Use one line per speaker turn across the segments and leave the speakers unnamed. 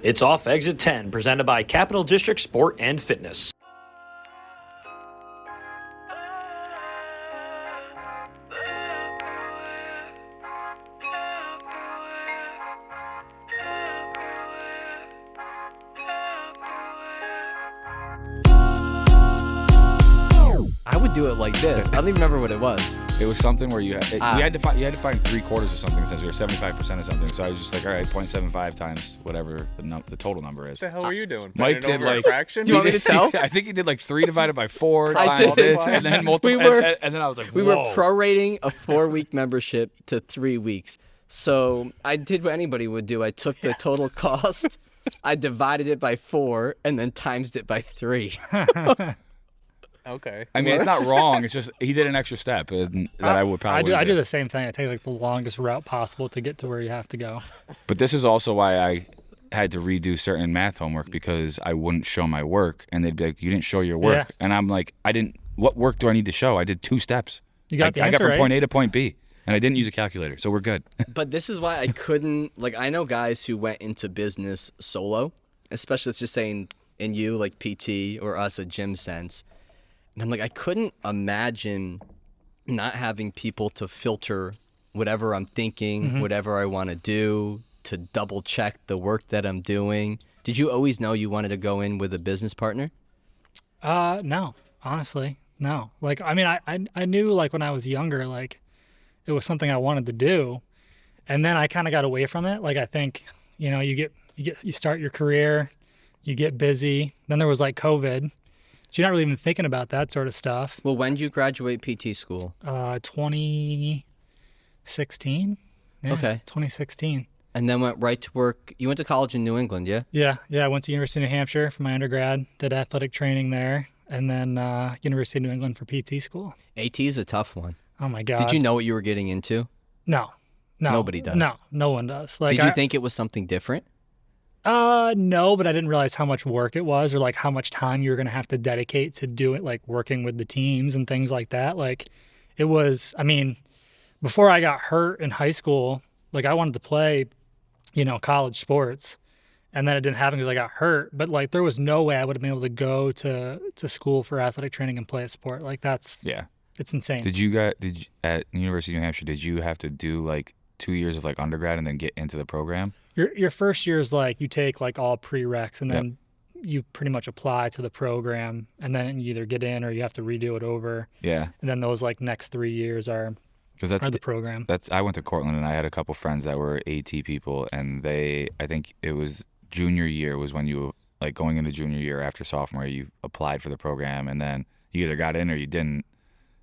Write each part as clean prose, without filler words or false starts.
It's off exit 10, presented by Capital District Sport and Fitness.
I would do it like this. I don't even remember what it was.
It was something where you had to find 3/4 or something since you're 75% of something. So I was just like, all right, 0.75 times whatever the total number is.
What the hell were you doing?
Mike did like
fraction.
Do you want me to tell?
I think he did like 3 divided by 4
I
times
did.
this, and then multiple. And then I was like,
We were
whoa.
prorating a 4-week membership to 3 weeks. So I did what anybody would do. I took the total cost, I divided it by 4, and then timesed it by 3.
Okay.
I mean, it's not wrong. It's just he did an extra step that I would probably.
I do the same thing. I take like the longest route possible to get to where you have to go.
But this is also why I had to redo certain math homework, because I wouldn't show my work, and they'd be like, "You didn't show your work,"
Yeah.
and I'm like, "I didn't. What work do I need to show? I did 2 steps.
You got the
I got
answer
from
right.
point A to point B, and I didn't use a calculator, so we're good."
But this is why I couldn't, like, I know guys who went into business solo, especially, let's just saying in you, like PT or us, a gym sense. And I'm like, I couldn't imagine not having people to filter whatever I'm thinking, whatever I want to do, to double check the work that I'm doing. Did you always know you wanted to go in with a business partner?
No, honestly, no. Like, I mean, I knew like when I was younger, like it was something I wanted to do, and then I kind of got away from it. Like, I think, you start your career, you get busy. Then there was like COVID. So you're not really even thinking about that sort of stuff.
Well, when did you graduate PT school?
2016. Yeah,
Okay.
2016.
And then went right to work. You went to college in New England, yeah?
Yeah. I went to University of New Hampshire for my undergrad, did athletic training there, and then University of New England for PT school.
AT is a tough one.
Oh my God.
Did you know what you were getting into?
No.
Nobody does.
No one does. Like,
Did you think it was something different?
No, but I didn't realize how much work it was, or like how much time you were going to have to dedicate to do it, like working with the teams and things like that. Like, it was, I mean, before I got hurt in high school, like I wanted to play, college sports, and then it didn't happen because I got hurt. But like, there was no way I would have been able to go to school for athletic training and play a sport. Like, it's insane.
Did you at University of New Hampshire? Did you have to do like 2 years of like undergrad and then get into the program?
Your first year is like you take like all prereqs, and then you pretty much apply to the program, and then you either get in or you have to redo it over.
Yeah.
And then those like next 3 years are the program.
I went to Cortland, and I had a couple friends that were AT people, and I think it was junior year was when you, like going into junior year after sophomore, you applied for the program, and then you either got in or you didn't,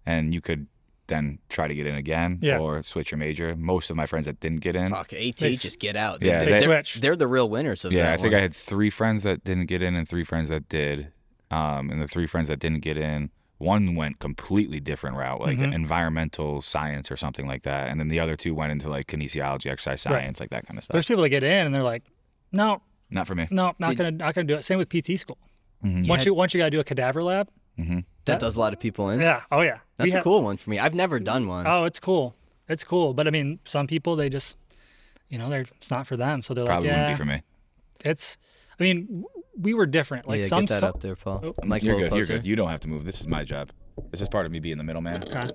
and you could then try to get in again or switch your major. Most of my friends that didn't get in.
Fuck, AT, just get out.
Yeah,
they switch.
They're the real winners of that.
Yeah, I think
one.
I had 3 friends that didn't get in and 3 friends that did. And the 3 friends that didn't get in, one went completely different route, like environmental science or something like that. And then the other 2 went into like kinesiology, exercise science, like that kind of stuff.
There's people that get in and they're like, no,
not for me.
No, not gonna do it. Same with PT school.
Mm-hmm.
Once you gotta do a cadaver lab.
Mm-hmm.
That does a lot of people in.
Yeah. Oh yeah.
That's a cool one for me. I've never done one.
Oh, it's cool. It's cool. But I mean, some people, they just, it's not for them. So they're
Probably
like,
wouldn't be for me.
We were different. Like,
get that up there, Paul.
Oh.
Mike,
You're
a little
good. You're
closer.
good. You don't have to move. This is my job. This is part of me being the middleman.
Okay.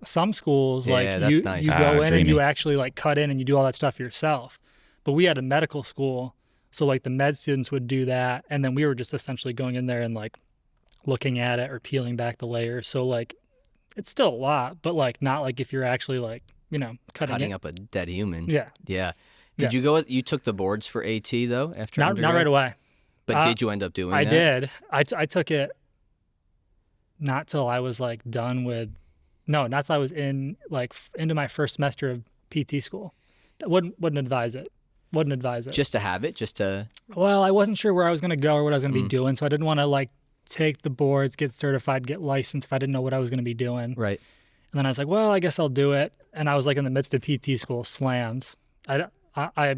Some schools,
Yeah,
like
that's nice.
you go in
dreamy.
and you actually like cut in and you do all that stuff yourself. But we had a medical school, so like the med students would do that, and then we were just essentially going in there and like looking at it or peeling back the layers. So like, it's still a lot, but like not like if you're actually like cutting
up a dead human.
Yeah.
Yeah. Did you go? You took the boards for AT though after
Not
undergrad?
right away.
But did you end up doing that?
I did. I took it not till I was like done with. No, not till I was into my first semester of PT school. Wouldn't advise it. Wouldn't advise it.
Just to have it, just to.
Well, I wasn't sure where I was going to go or what I was going to be doing, so I didn't want to like take the boards, get certified, get licensed if I didn't know what I was going to be doing.
Right.
And then I was like, well, I guess I'll do it. And I was like in the midst of PT school slams. I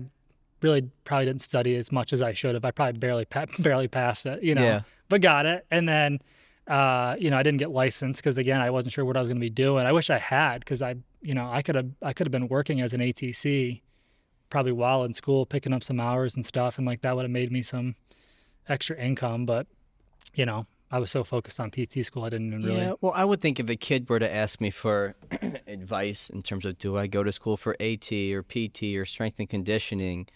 really probably didn't study as much as I should have. I probably barely passed it,
Yeah.
but got it. And then, I didn't get licensed because again, I wasn't sure what I was going to be doing. I wish I had, because I could have been working as an ATC probably while in school, picking up some hours and stuff, and like that would have made me some extra income. But you know, I was so focused on PT school, I didn't even really.
Yeah, well, I would think if a kid were to ask me for advice in terms of do I go to school for AT or PT or strength and conditioning,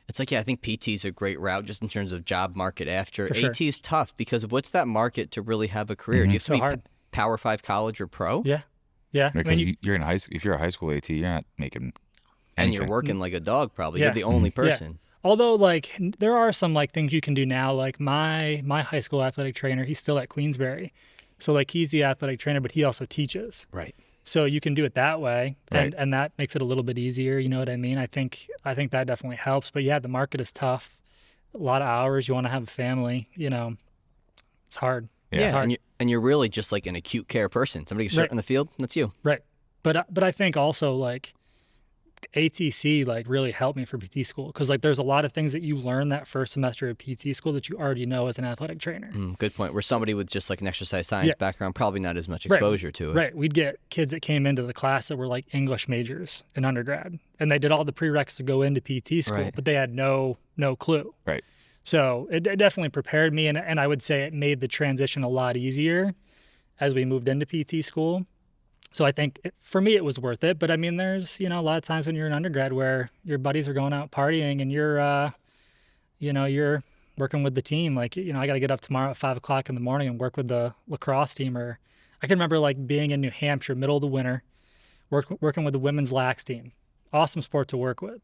it's like, yeah, I think PT is a great route just in terms of job market after.
For sure.
AT is tough because what's that market to really have a career? Do you have to
So
be
hard.
Power 5 college or pro?
Yeah, yeah. I
Because
mean,
you're in high school. If you're a high school AT, you're not making
And you're
anything.
working like a dog probably.
Yeah.
You're the only person.
although like there are some like things you can do now. Like my high school athletic trainer, he's still at Queensbury, so like he's the athletic trainer, but he also teaches.
Right.
So you can do it that way,
Right.
and that makes it a little bit easier. You know what I mean? I think that definitely helps. But yeah, the market is tough. A lot of hours. You want to have a family. You know, it's hard.
Yeah.
It's hard.
And you're really just like an acute care person. Somebody gets hurt
Right.
in the field, that's you.
Right. But I think also like ATC like really helped me for PT school because like there's a lot of things that you learn that first semester of PT school that you already know as an athletic trainer.
Good point. Where somebody with just like an exercise science
Yeah.
background, probably not as much
Right.
exposure to it.
Right. We'd get kids that came into the class that were like English majors in undergrad, and they did all the prereqs to go into PT school,
Right.
but they had no clue.
Right.
So it definitely prepared me, and I would say it made the transition a lot easier as we moved into PT school. So I think for me it was worth it. But I mean, there's a lot of times when you're in undergrad where your buddies are going out partying and you're you're working with the team. Like I got to get up tomorrow at 5 o'clock in the morning and work with the lacrosse team. Or I can remember like being in New Hampshire, middle of the winter, working with the women's lax team. Awesome sport to work with.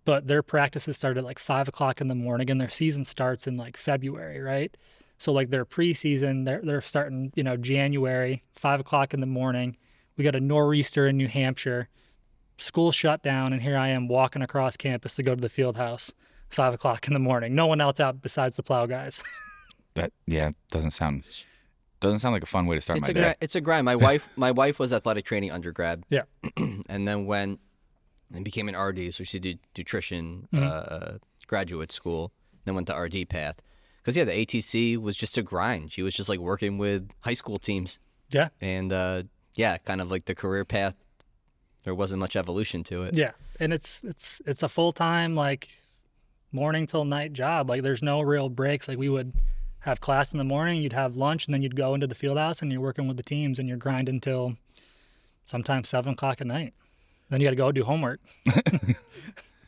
But their practices started at like 5 o'clock in the morning, and their season starts in like February, right? So like their preseason, they're starting, January, 5 o'clock in the morning. We got a nor'easter in New Hampshire. School shut down, and here I am walking across campus to go to the field house, 5 o'clock in the morning. No one else out besides the plow guys.
That doesn't sound like a fun way to start my day.
It's a grind. My wife was athletic training undergrad.
Yeah.
And then went and became an RD, so she did nutrition graduate school, then went to RD path. Because the ATC was just a grind. She was just like working with high school teams.
Yeah.
And kind of like the career path, there wasn't much evolution to it.
Yeah. And it's a full-time like morning till night job. Like there's no real breaks. Like we would have class in the morning, you'd have lunch, and then you'd go into the field house and you're working with the teams and you're grinding till sometimes 7 o'clock at night. Then you got to go do homework.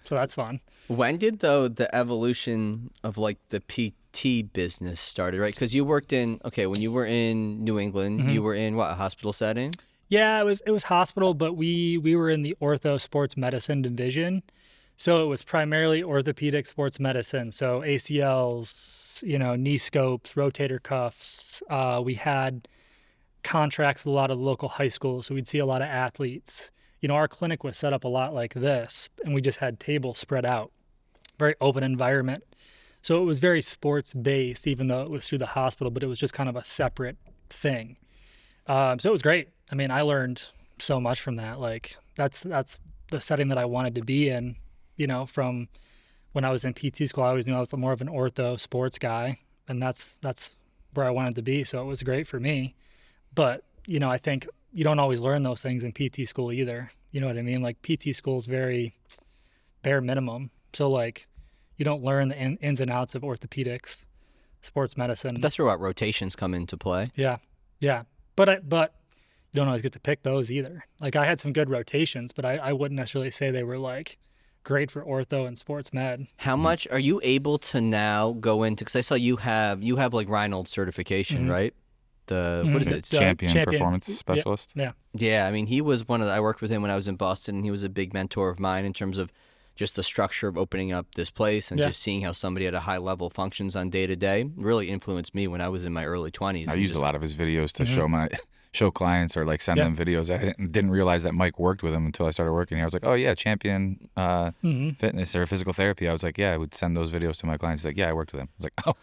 So that's fun.
When did the evolution of like the PT business started, right? Because you worked when you were in New England, you were in what, a hospital setting?
Yeah, it was hospital, but we were in the ortho sports medicine division. So it was primarily orthopedic sports medicine. So ACLs, knee scopes, rotator cuffs. We had contracts with a lot of the local high schools, so we'd see a lot of athletes. Our clinic was set up a lot like this, and we just had tables spread out, very open environment. So it was very sports based, even though it was through the hospital, but it was just kind of a separate thing. So it was great. I mean, I learned so much from that. Like that's the setting that I wanted to be in, from when I was in PT school. I always knew I was more of an ortho sports guy, and that's where I wanted to be. So it was great for me. But, I think you don't always learn those things in PT school either. You know what I mean? Like PT school is very bare minimum. So like you don't learn the ins and outs of orthopedics, sports medicine.
That's where rotations come into play.
Yeah. Yeah. But you don't always get to pick those either. Like I had some good rotations, but I wouldn't necessarily say they were like great for ortho and sports med.
How much are you able to now go into, because I saw you have like Reinhold certification, right? What is it?
Champion performance specialist.
Yeah.
Yeah, I mean, he was I worked with him when I was in Boston, and he was a big mentor of mine in terms of just the structure of opening up this place and just seeing how somebody at a high level functions on day to day. Really influenced me when I was in my early 20s.
I use a lot of his videos to show clients or like send them videos. I didn't realize that Mike worked with him until I started working here. I was like, oh yeah, Champion Fitness or physical therapy. I was like, yeah, I would send those videos to my clients. He's like, yeah, I worked with him. I was like, oh,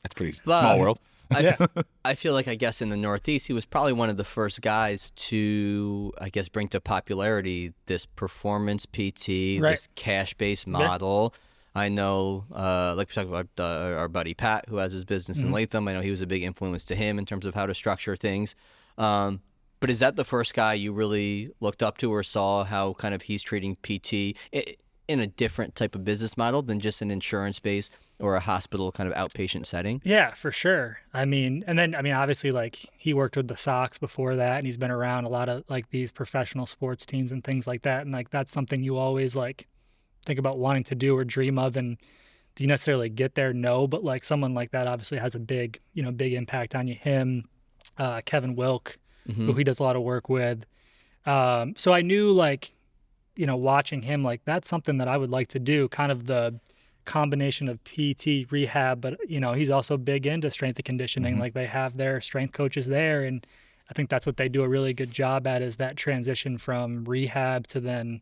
that's pretty small world.
I feel like, I guess, in the Northeast, he was probably one of the first guys to, I guess, bring to popularity this performance PT, this cash-based model. I know, like we talked about our buddy Pat, who has his business in Latham. I know he was a big influence to him in terms of how to structure things. But is that the first guy you really looked up to or saw how kind of he's treating PT? in a different type of business model than just an insurance-based or a hospital kind of outpatient setting.
Yeah, for sure. I mean, and then, I mean, obviously, like, he worked with the Sox before that, and he's been around a lot of, like, these professional sports teams and things like that. And, like, that's something you always, like, think about wanting to do or dream of. And do you necessarily get there? No. But, like, someone like that obviously has a big, big impact on you. Him, Kevin Wilk, who he does a lot of work with. So I knew, like, watching him, like, that's something that I would like to do, kind of the combination of PT rehab, but he's also big into strength and conditioning. Like, they have their strength coaches there, and I think that's what they do a really good job at, is that transition from rehab to then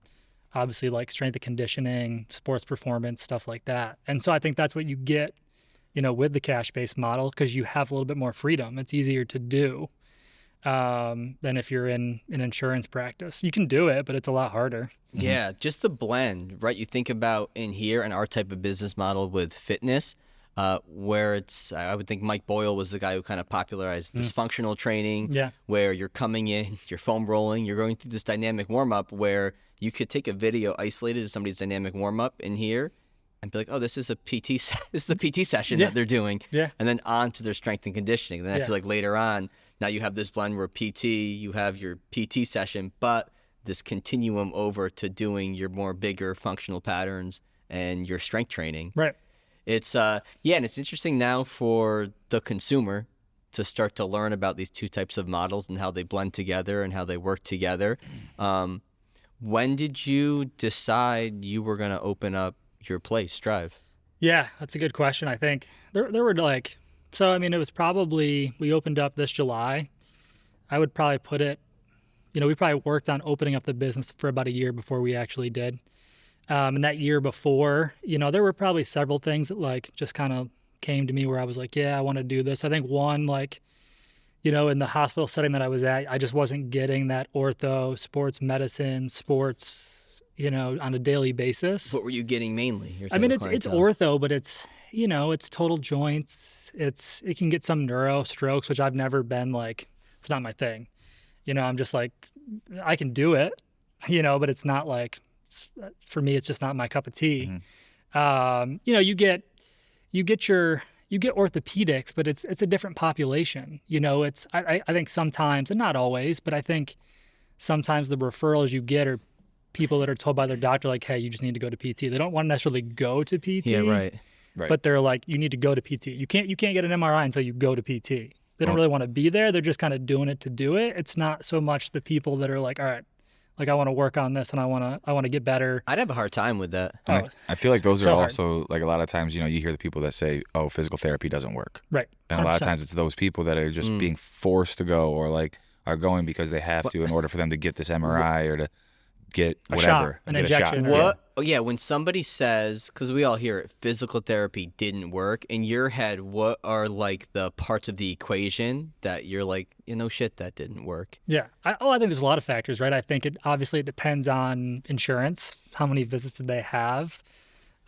obviously like strength and conditioning, sports performance, stuff like that. And so I think that's what you get with the cash-based model, because you have a little bit more freedom. It's easier to do than if you're in an insurance practice. You can do it, but it's a lot harder.
Yeah, just the blend, right? You think about in here and our type of business model with fitness, where I would think Mike Boyle was the guy who kind of popularized this functional training, where you're coming in, you're foam rolling, you're going through this dynamic warm-up where you could take a video isolated of somebody's dynamic warm-up in here and be like, oh, this is a PT session that they're doing, and then on to their strength and conditioning. Then I feel like later on, now you have this blend where PT, you have your PT session, but this continuum over to doing your more bigger functional patterns and your strength training.
Right.
It's and it's interesting now for the consumer to start to learn about these two types of models and how they blend together and how they work together. When did you decide you were going to open up your place, Strive?
Yeah, that's a good question. I think there were like, so I mean, it was probably, we opened up this July. I would probably put it, we probably worked on opening up the business for about a year before we actually did. And that year before, there were probably several things that like just kind of came to me where I was like, yeah, I want to do this. I think one, like, in the hospital setting that I was at, I just wasn't getting that ortho, sports medicine, sports, on a daily basis.
What were you getting mainly?
I mean, it's ortho, but it's, it's total joints. It can get some neuro strokes, which I've never been like, it's not my thing. I'm just like, I can do it, but it's not like, for me, it's just not my cup of tea. You get orthopedics, but it's a different population. I think sometimes, and not always, but I think sometimes the referrals you get are people that are told by their doctor, like, hey, you just need to go to PT. They don't want to necessarily go to PT.
Yeah, right.
But they're like, you need to go to PT. You can't get an MRI until you go to PT. They don't really want to be there. They're just kind of doing it to do it. It's not so much the people that are like, all right, like, I want to work on this and I want to get better.
I'd have a hard time with that.
I feel like those are also like a lot of times, you hear the people that say, oh, physical therapy doesn't work.
Right. 100%.
And a lot of times it's those people that are just being forced to go, or like are going because they have to in order for them to get this MRI or to get whatever.
An injection.
What? Oh, yeah. When somebody says, because we all hear it, physical therapy didn't work, in your head, what are like the parts of the equation that you're like, shit, that didn't work?
Yeah. I think there's a lot of factors, right? I think it depends on insurance. How many visits did they have?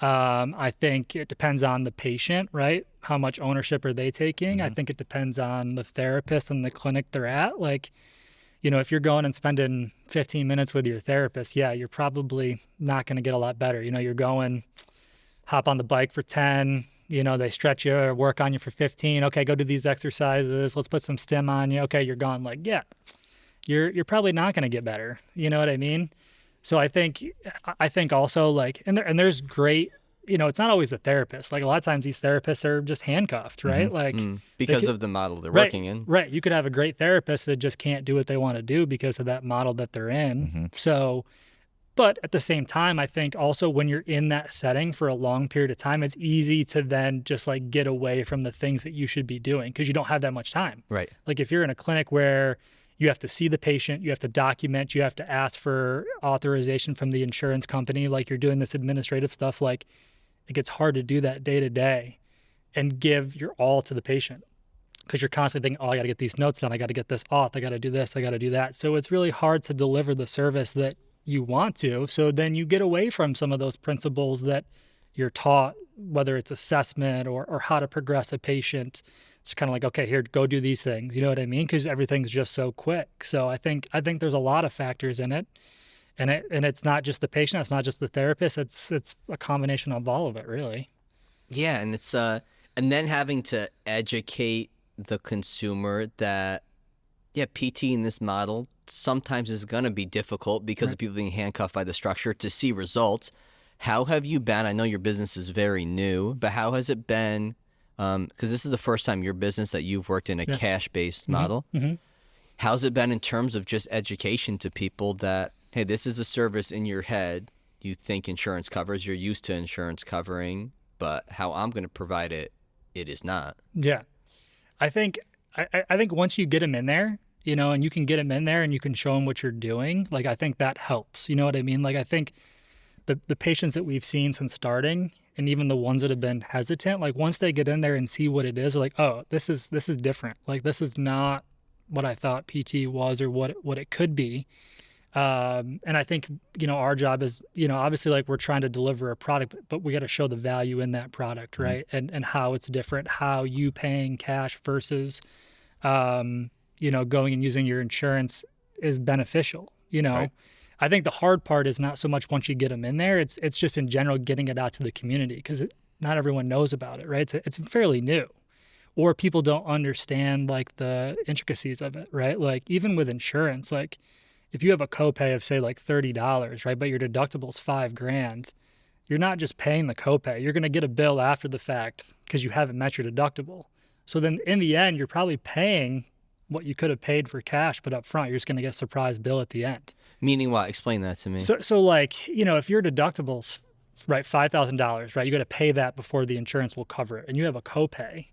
I think it depends on the patient, right? How much ownership are they taking? I think it depends on the therapist and the clinic they're at. Like, if you're going and spending 15 minutes with your therapist, yeah, you're probably not going to get a lot better. You're going, hop on the bike for 10, they stretch you or work on you for 15. Okay, go do these exercises. Let's put some stim on you. Okay, you're gone. Like, yeah, you're probably not going to get better. You know what I mean? So I think also like, and there's great, it's not always the therapist. Like, a lot of times these therapists are just handcuffed, right? Like,
because of the model they're working in.
Right. You could have a great therapist that just can't do what they want to do because of that model that they're in. So, but at the same time, I think also when you're in that setting for a long period of time, it's easy to then just like get away from the things that you should be doing because you don't have that much time.
Right.
Like, if you're in a clinic where you have to see the patient, you have to document, you have to ask for authorization from the insurance company, like you're doing this administrative stuff, like, it gets hard to do that day to day and give your all to the patient because you're constantly thinking, oh, I got to get these notes done. I got to get this auth. I got to do this. I got to do that. So it's really hard to deliver the service that you want to. So then you get away from some of those principles that you're taught, whether it's assessment or how to progress a patient. It's kind of like, okay, here, go do these things. You know what I mean? Because everything's just so quick. So I think there's a lot of factors in it. And it's not just the patient, it's not just the therapist, it's a combination of all of it, really.
Yeah, and it's and then having to educate the consumer that PT in this model sometimes is going to be difficult because of people being handcuffed by the structure to see results. How have you been? I know your business is very new, but how has it been? Because this is the first time your business that you've worked in a cash-based model. Mm-hmm. How's it been in terms of just education to people that, hey, this is a service in your head you think insurance covers, you're used to insurance covering, but how I'm going to provide it, it is not.
Yeah. I think once you get them in there, you know, and you can get them in there and you can show them what you're doing, like, I think that helps. You know what I mean? Like, I think the patients that we've seen since starting, and even the ones that have been hesitant, like, once they get in there and see what it is, they're like, oh, this is different. Like, this is not what I thought PT was or what it could be. And I think, you know, our job is, you know, obviously, like, we're trying to deliver a product, but we got to show the value in that product, right? And how it's different, how you paying cash versus, you know, going and using your insurance is beneficial, you know? Right. I think the hard part is not so much once you get them in there, it's just in general getting it out to the community, because not everyone knows about it, right? It's fairly new, or people don't understand, like, the intricacies of it, right? Like, even with insurance, like, if you have a copay of, say, like $30, right, but your deductible's $5,000, you're not just paying the copay. You're going to get a bill after the fact because you haven't met your deductible. So then in the end, you're probably paying what you could have paid for cash, but up front, you're just going to get a surprise bill at the end.
Meaning what? Explain that to me.
So like, you know, if your deductible's, right, $5,000, right, you got to pay that before the insurance will cover it. And you have a copay,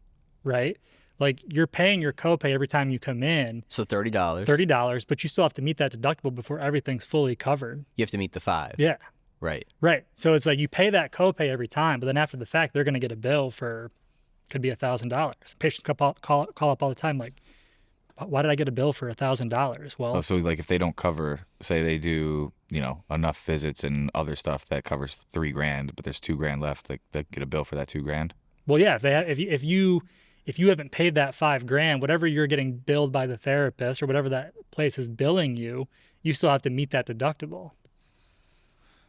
right? Like, you're paying your copay every time you come in.
So $30.
$30, but you still have to meet that deductible before everything's fully covered.
You have to meet the 5.
Yeah.
Right.
Right. So it's like you pay that copay every time, but then after the fact, they're going to get a bill for, could be $1,000. Patients call up all the time, like, why did I get a bill for $1,000? Well,
so like, if they don't cover, say they do, you know, enough visits and other stuff that covers $3,000, but there's $2,000 left, like, they get a bill for that $2,000.
Well, yeah. If you haven't paid that $5,000, whatever you're getting billed by the therapist or whatever that place is billing you, you still have to meet that deductible.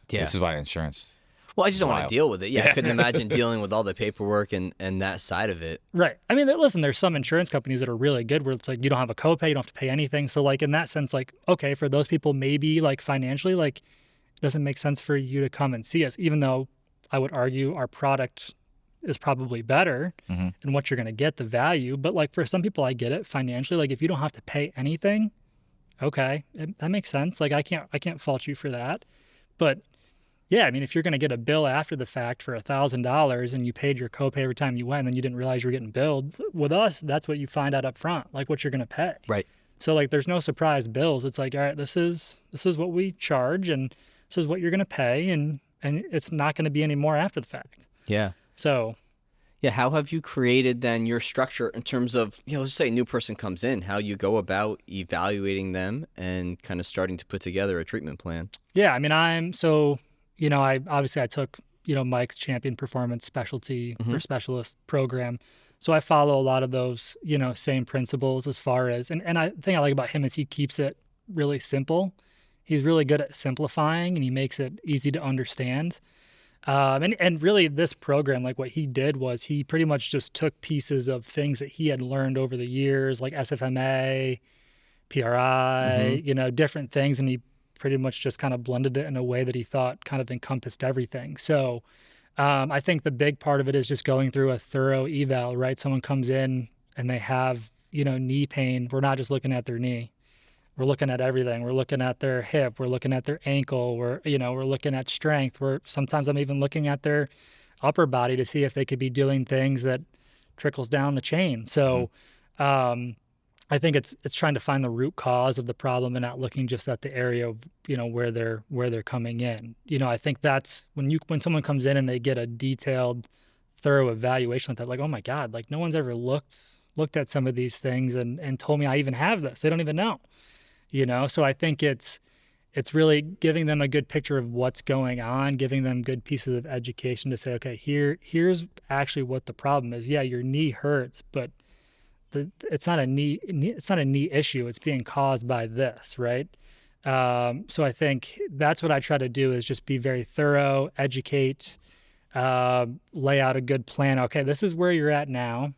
Yeah.
This is why insurance.
Well, I just don't want to deal with it. Yeah, I couldn't imagine dealing with all the paperwork and that side of it.
Right. I mean, listen, there's some insurance companies that are really good where it's like you don't have a copay, you don't have to pay anything. So, like, in that sense, like, okay, for those people, maybe, like, financially, like, it doesn't make sense for you to come and see us, even though I would argue our product is probably better and what you're going to get, the value. But, like, for some people, I get it financially. Like, if you don't have to pay anything, okay, that makes sense. Like, I can't fault you for that. But yeah, I mean, if you're going to get a bill after the fact for $1,000 and you paid your copay every time you went and then you didn't realize you were getting billed, with us, that's what you find out up front, like, what you're going to pay.
Right.
So, like, there's no surprise bills. It's like, all right, this is what we charge and this is what you're going to pay, and it's not going to be any more after the fact.
Yeah.
So,
yeah, how have you created then your structure in terms of, you know, let's say a new person comes in, how you go about evaluating them and kind of starting to put together a treatment plan? Yeah,
I mean, you know, I took, you know, Mike's Champion Performance Specialty or Specialist program. So I follow a lot of those, you know, same principles as far as, and I think I like about him is he keeps it really simple. He's really good at simplifying and he makes it easy to understand. And really this program, like, what he did was he pretty much just took pieces of things that he had learned over the years, like SFMA, PRI, you know, different things. And he pretty much just kind of blended it in a way that he thought kind of encompassed everything. So I think the big part of it is just going through a thorough eval, right? Someone comes in and they have, you know, knee pain. We're not just looking at their knee. We're looking at everything. We're looking at their hip. We're looking at their ankle. We're looking at strength. Sometimes I'm even looking at their upper body to see if they could be doing things that trickles down the chain. So I think it's trying to find the root cause of the problem and not looking just at the area of, you know, where they're coming in. You know, I think that's when someone comes in and they get a detailed, thorough evaluation like that, like, oh my God, like, no one's ever looked at some of these things and told me I even have this. They don't even know. You know, so I think it's really giving them a good picture of what's going on, giving them good pieces of education to say, okay, here's actually what the problem is. Yeah, your knee hurts, but it's not a knee issue. It's being caused by this, right? So I think that's what I try to do is just be very thorough, educate, lay out a good plan. Okay, this is where you're at now.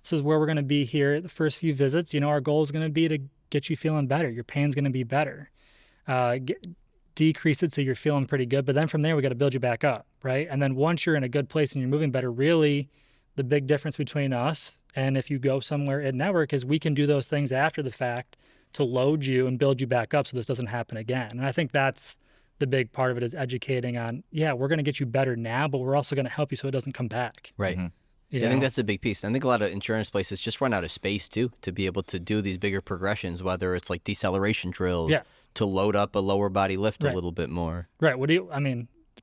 This is where we're going to be here the first few visits. Our goal is going to be to get you feeling better. Your pain's going to be better. Decrease it so you're feeling pretty good. But then from there, we got to build you back up, right? And then once you're in a good place and you're moving better, really the big difference between us and if you go somewhere in network is we can do those things after the fact to load you and build you back up so this doesn't happen again. And I think that's the big part of it is educating on, we're going to get you better now, but we're also going to help you so it doesn't come back.
Right. I think that's a big piece. I think a lot of insurance places just run out of space too to be able to do these bigger progressions, whether it's like deceleration drills to load up a lower body lift a little bit more.
Right.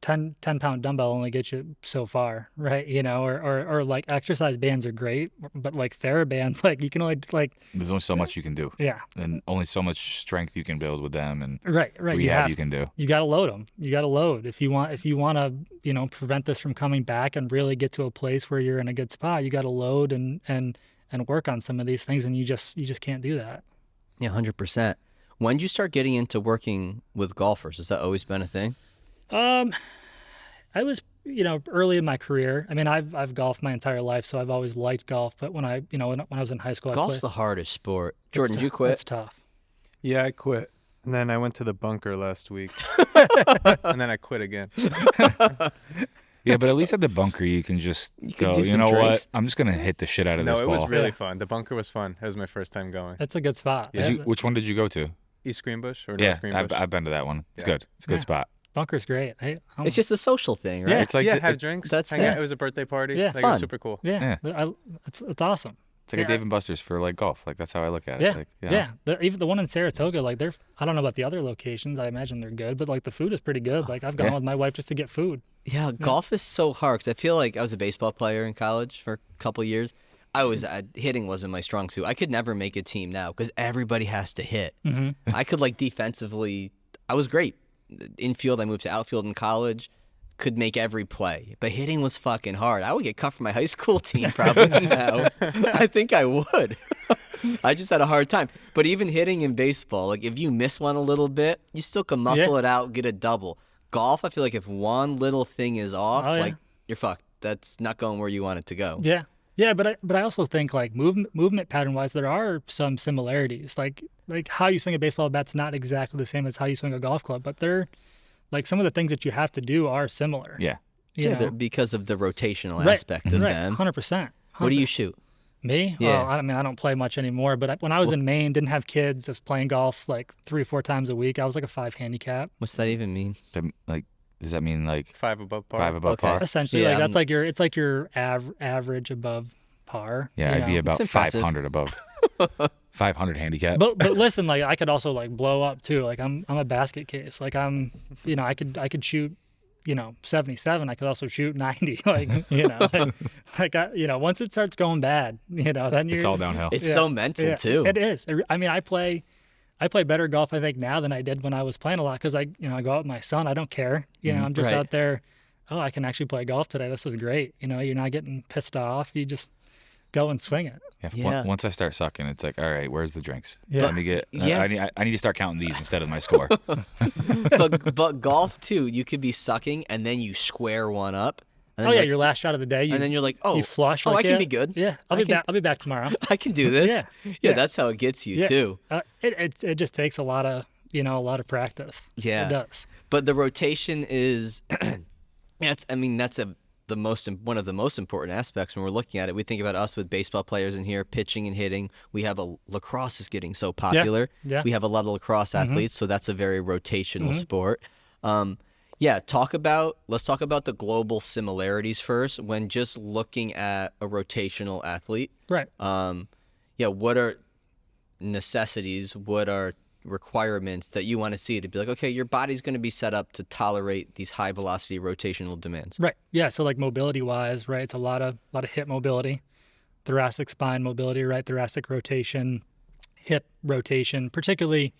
10-pound dumbbell only gets you so far, right? Or like exercise bands are great, but like TheraBands, like you can only
there's only so much you can do.
Yeah.
And only so much strength you can build with them and
right.
rehab you can do.
You got to load them. You got to load if you want to, prevent this from coming back and really get to a place where you're in a good spot. You got to load and work on some of these things, and you just can't do that.
Yeah, 100%. When did you start getting into working with golfers? Has that always been a thing?
I was, early in my career. I mean, I've golfed my entire life, so I've always liked golf. But when I was in high school,
golf's the hardest sport. Jordan, did you quit?
It's tough.
Yeah, I quit. And then I went to the bunker last week. And then I quit again.
Yeah, but at least at the bunker, you can just go,
do
you
some
know
drinks.
what? I'm just going to hit the shit out of this
No, it
ball.
was really fun. The bunker was fun. It was my first time going.
It's a good spot.
Yeah.
Which one did you go to?
East Greenbush or
Yeah,
North Greenbush?
I've been to that one. It's
Yeah.
good. It's a good spot.
Bunker's great. Hey,
It's just a social thing, right?
Yeah.
It's like
have drinks.
that's
hang
it.
out. It was a birthday party.
Yeah.
Like, it
Fun.
was super cool.
It's awesome.
It's like a Dave and Buster's for like golf. Like that's how I look at it.
Yeah,
Like,
Even the one in Saratoga, like I don't know about the other locations. I imagine they're good, but like the food is pretty good. Like I've gone with my wife just to get food.
Yeah, golf is so hard because I feel like I was a baseball player in college for a couple years. Hitting wasn't my strong suit. I could never make a team now because everybody has to hit.
Mm-hmm.
I could defensively. I was great. Infield, I moved to outfield in college. Could make every play, but hitting was fucking hard. I would get cut from my high school team probably now. I think I would. I just had a hard time. But even hitting in baseball, like if you miss one a little bit, you still can muscle it out, get a double. Golf, I feel like if one little thing is off, you're fucked. That's not going where you want it to go.
Yeah. Yeah, but I also think like movement pattern wise, there are some similarities. Like how you swing a baseball bat's not exactly the same as how you swing a golf club, but they're like some of the things that you have to do are similar.
yeah.
Because of the rotational aspect of them.
100%.
What do you shoot?
Me?
Yeah.
I mean, I don't play much anymore, but when I was in Maine, didn't have kids, I was playing golf like 3 or 4 times a week. I was like a 5 handicap.
What's that even mean?
So, like, does that mean like
5 above par.
5 above
Okay.
par?
Essentially,
Yeah,
that's like your average above par.
Yeah, I'd be about
It's impressive.
500 above. 500 handicap.
But listen, like I could also like blow up too. Like I'm a basket case. Like I could shoot, 77. I could also shoot 90. Once it starts going bad, then
It's all downhill.
It's so mental too.
It is. I mean, I play better golf I think now than I did when I was playing a lot because I go out with my son. I don't care. I'm just
Right.
out there. Oh, I can actually play golf today. This is great. You're not getting pissed off. You just go and swing it.
Yeah.
Once I start sucking, it's like, all right, where's the drinks?
Yeah.
Let me get.
Yeah.
I need to start counting these instead of my score.
but golf too, you could be sucking and then you square one up. And
Oh
then
yeah,
you're
your last shot of the day.
and then you're like, oh,
you flush.
oh,
like,
I can
yeah,
be good.
Yeah,
I can-
I'll be back tomorrow.
I can do this.
Yeah.
Yeah, that's how it gets you
Yeah.
too.
It just takes a lot of a lot of practice.
Yeah.
It does.
But the rotation is, that's one of the most important aspects when we're looking at it. We think about us with baseball players in here, pitching and hitting. We have lacrosse is getting so popular.
Yeah.
We have a lot of lacrosse athletes, so that's a very rotational sport. Let's talk about the global similarities first when just looking at a rotational athlete.
Right.
What are necessities? What are requirements that you want to see to be like, okay, your body's going to be set up to tolerate these high velocity rotational demands.
Right. Yeah. So like mobility wise, right? It's a lot of hip mobility, thoracic spine mobility, right? Thoracic rotation, hip rotation, particularly,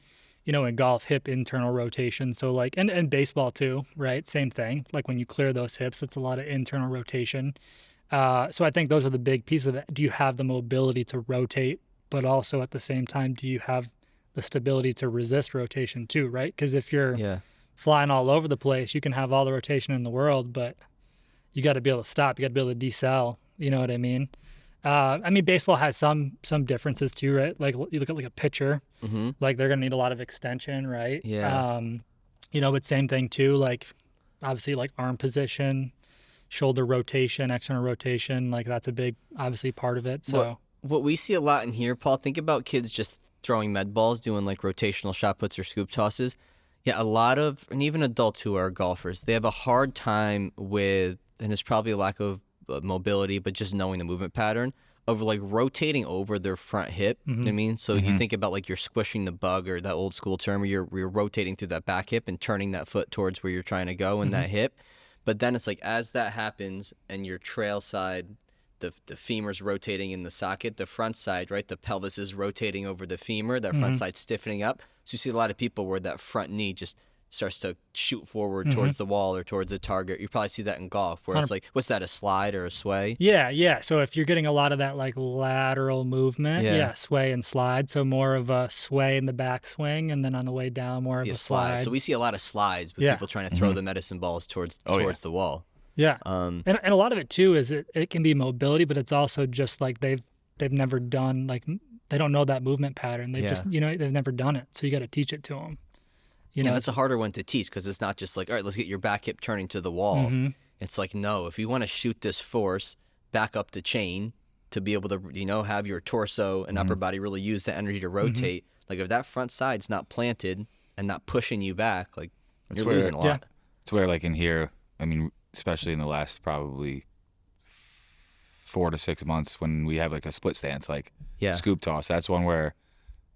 in golf, hip internal rotation. So like, and baseball too, right? Same thing. Like when you clear those hips, it's a lot of internal rotation. So I think those are the big pieces of it. Do you have the mobility to rotate, but also at the same time, do you have the stability to resist rotation too, right? Because if you're
Yeah.
flying all over the place, you can have all the rotation in the world, but you got to be able to stop. You got to be able to decel. You know what I mean? I mean, baseball has some differences too, right? Like you look at like a pitcher, like they're gonna need a lot of extension, right?
Yeah.
You know, but same thing too. Like obviously, like arm position, shoulder rotation, external rotation, like that's a big obviously part of it. So
What we see a lot in here, Paul, think about kids just throwing med balls, doing like rotational shot puts or scoop tosses. Yeah, a lot of, and even adults who are golfers, they have a hard time with, and it's probably a lack of mobility, but just knowing the movement pattern of like rotating over their front hip. You know what I mean? So you think about like you're squishing the bug, or that old school term, where you're rotating through that back hip and turning that foot towards where you're trying to go in that hip. But then it's like as that happens and your trail side, the femur's rotating in the socket, the front side, right, the pelvis is rotating over the femur, that front side stiffening up. So you see a lot of people where that front knee just starts to shoot forward towards the wall or towards a target. You probably see that in golf, where it's like, what's that, a slide or a sway?
yeah. So if you're getting a lot of that like lateral movement,
Yeah.
sway and slide. So more of a sway in the backswing, and then on the way down, more of
Be
a
a slide.
slide.
So we see a lot of slides with
Yeah.
people trying to throw the medicine balls towards the wall.
Yeah, and a lot of it too is it can be mobility, but it's also just like they've never done, like they don't know that movement pattern. They've just they've never done it, so you got to teach it to them. You know,
That's a harder one to teach, because it's not just like, all right, let's get your back hip turning to the wall. It's like, no, if you want to shoot this force back up the chain to be able to, have your torso and upper body really use the energy to rotate, like if that front side's not planted and not pushing you back, like you're losing a lot.
Yeah.
It's where like in here, I mean, especially in the last probably 4 to 6 months when we have like a split stance, like scoop toss, that's one where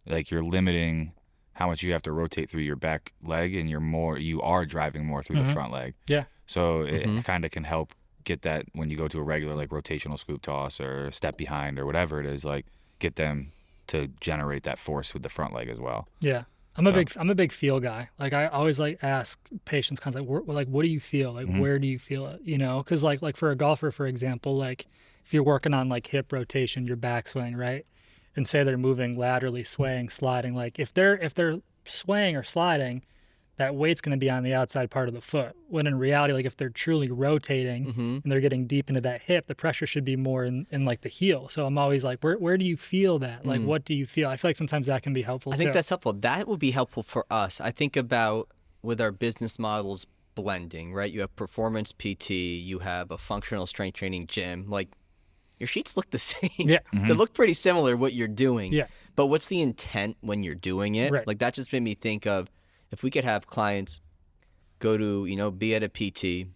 like you're limiting how much you have to rotate through your back leg, and you are driving more through the front leg.
Yeah.
So it kind of can help get that when you go to a regular like rotational scoop toss or step behind or whatever it is, like get them to generate that force with the front leg as well.
Yeah. I'm a big feel guy. Like I always like ask patients kind of like what do you feel? Like where do you feel it? You know, because like for a golfer, for example, like if you're working on like hip rotation, your backswing, right? And say they're moving laterally, swaying, sliding, like if they're swaying or sliding, that weight's going to be on the outside part of the foot. When in reality, like if they're truly rotating and they're getting deep into that hip, the pressure should be more in like the heel. So I'm always like, where do you feel that? Like, what do you feel? I feel like sometimes that can be helpful
I think that's helpful. That would be helpful for us. I think about with our business models blending, right? You have performance PT, you have a functional strength training gym. Like your sheets look the same.
Yeah.
They look pretty similar what you're doing.
Yeah.
But what's the intent when you're doing it?
Right.
Like that just made me think of if we could have clients go to, be at a PT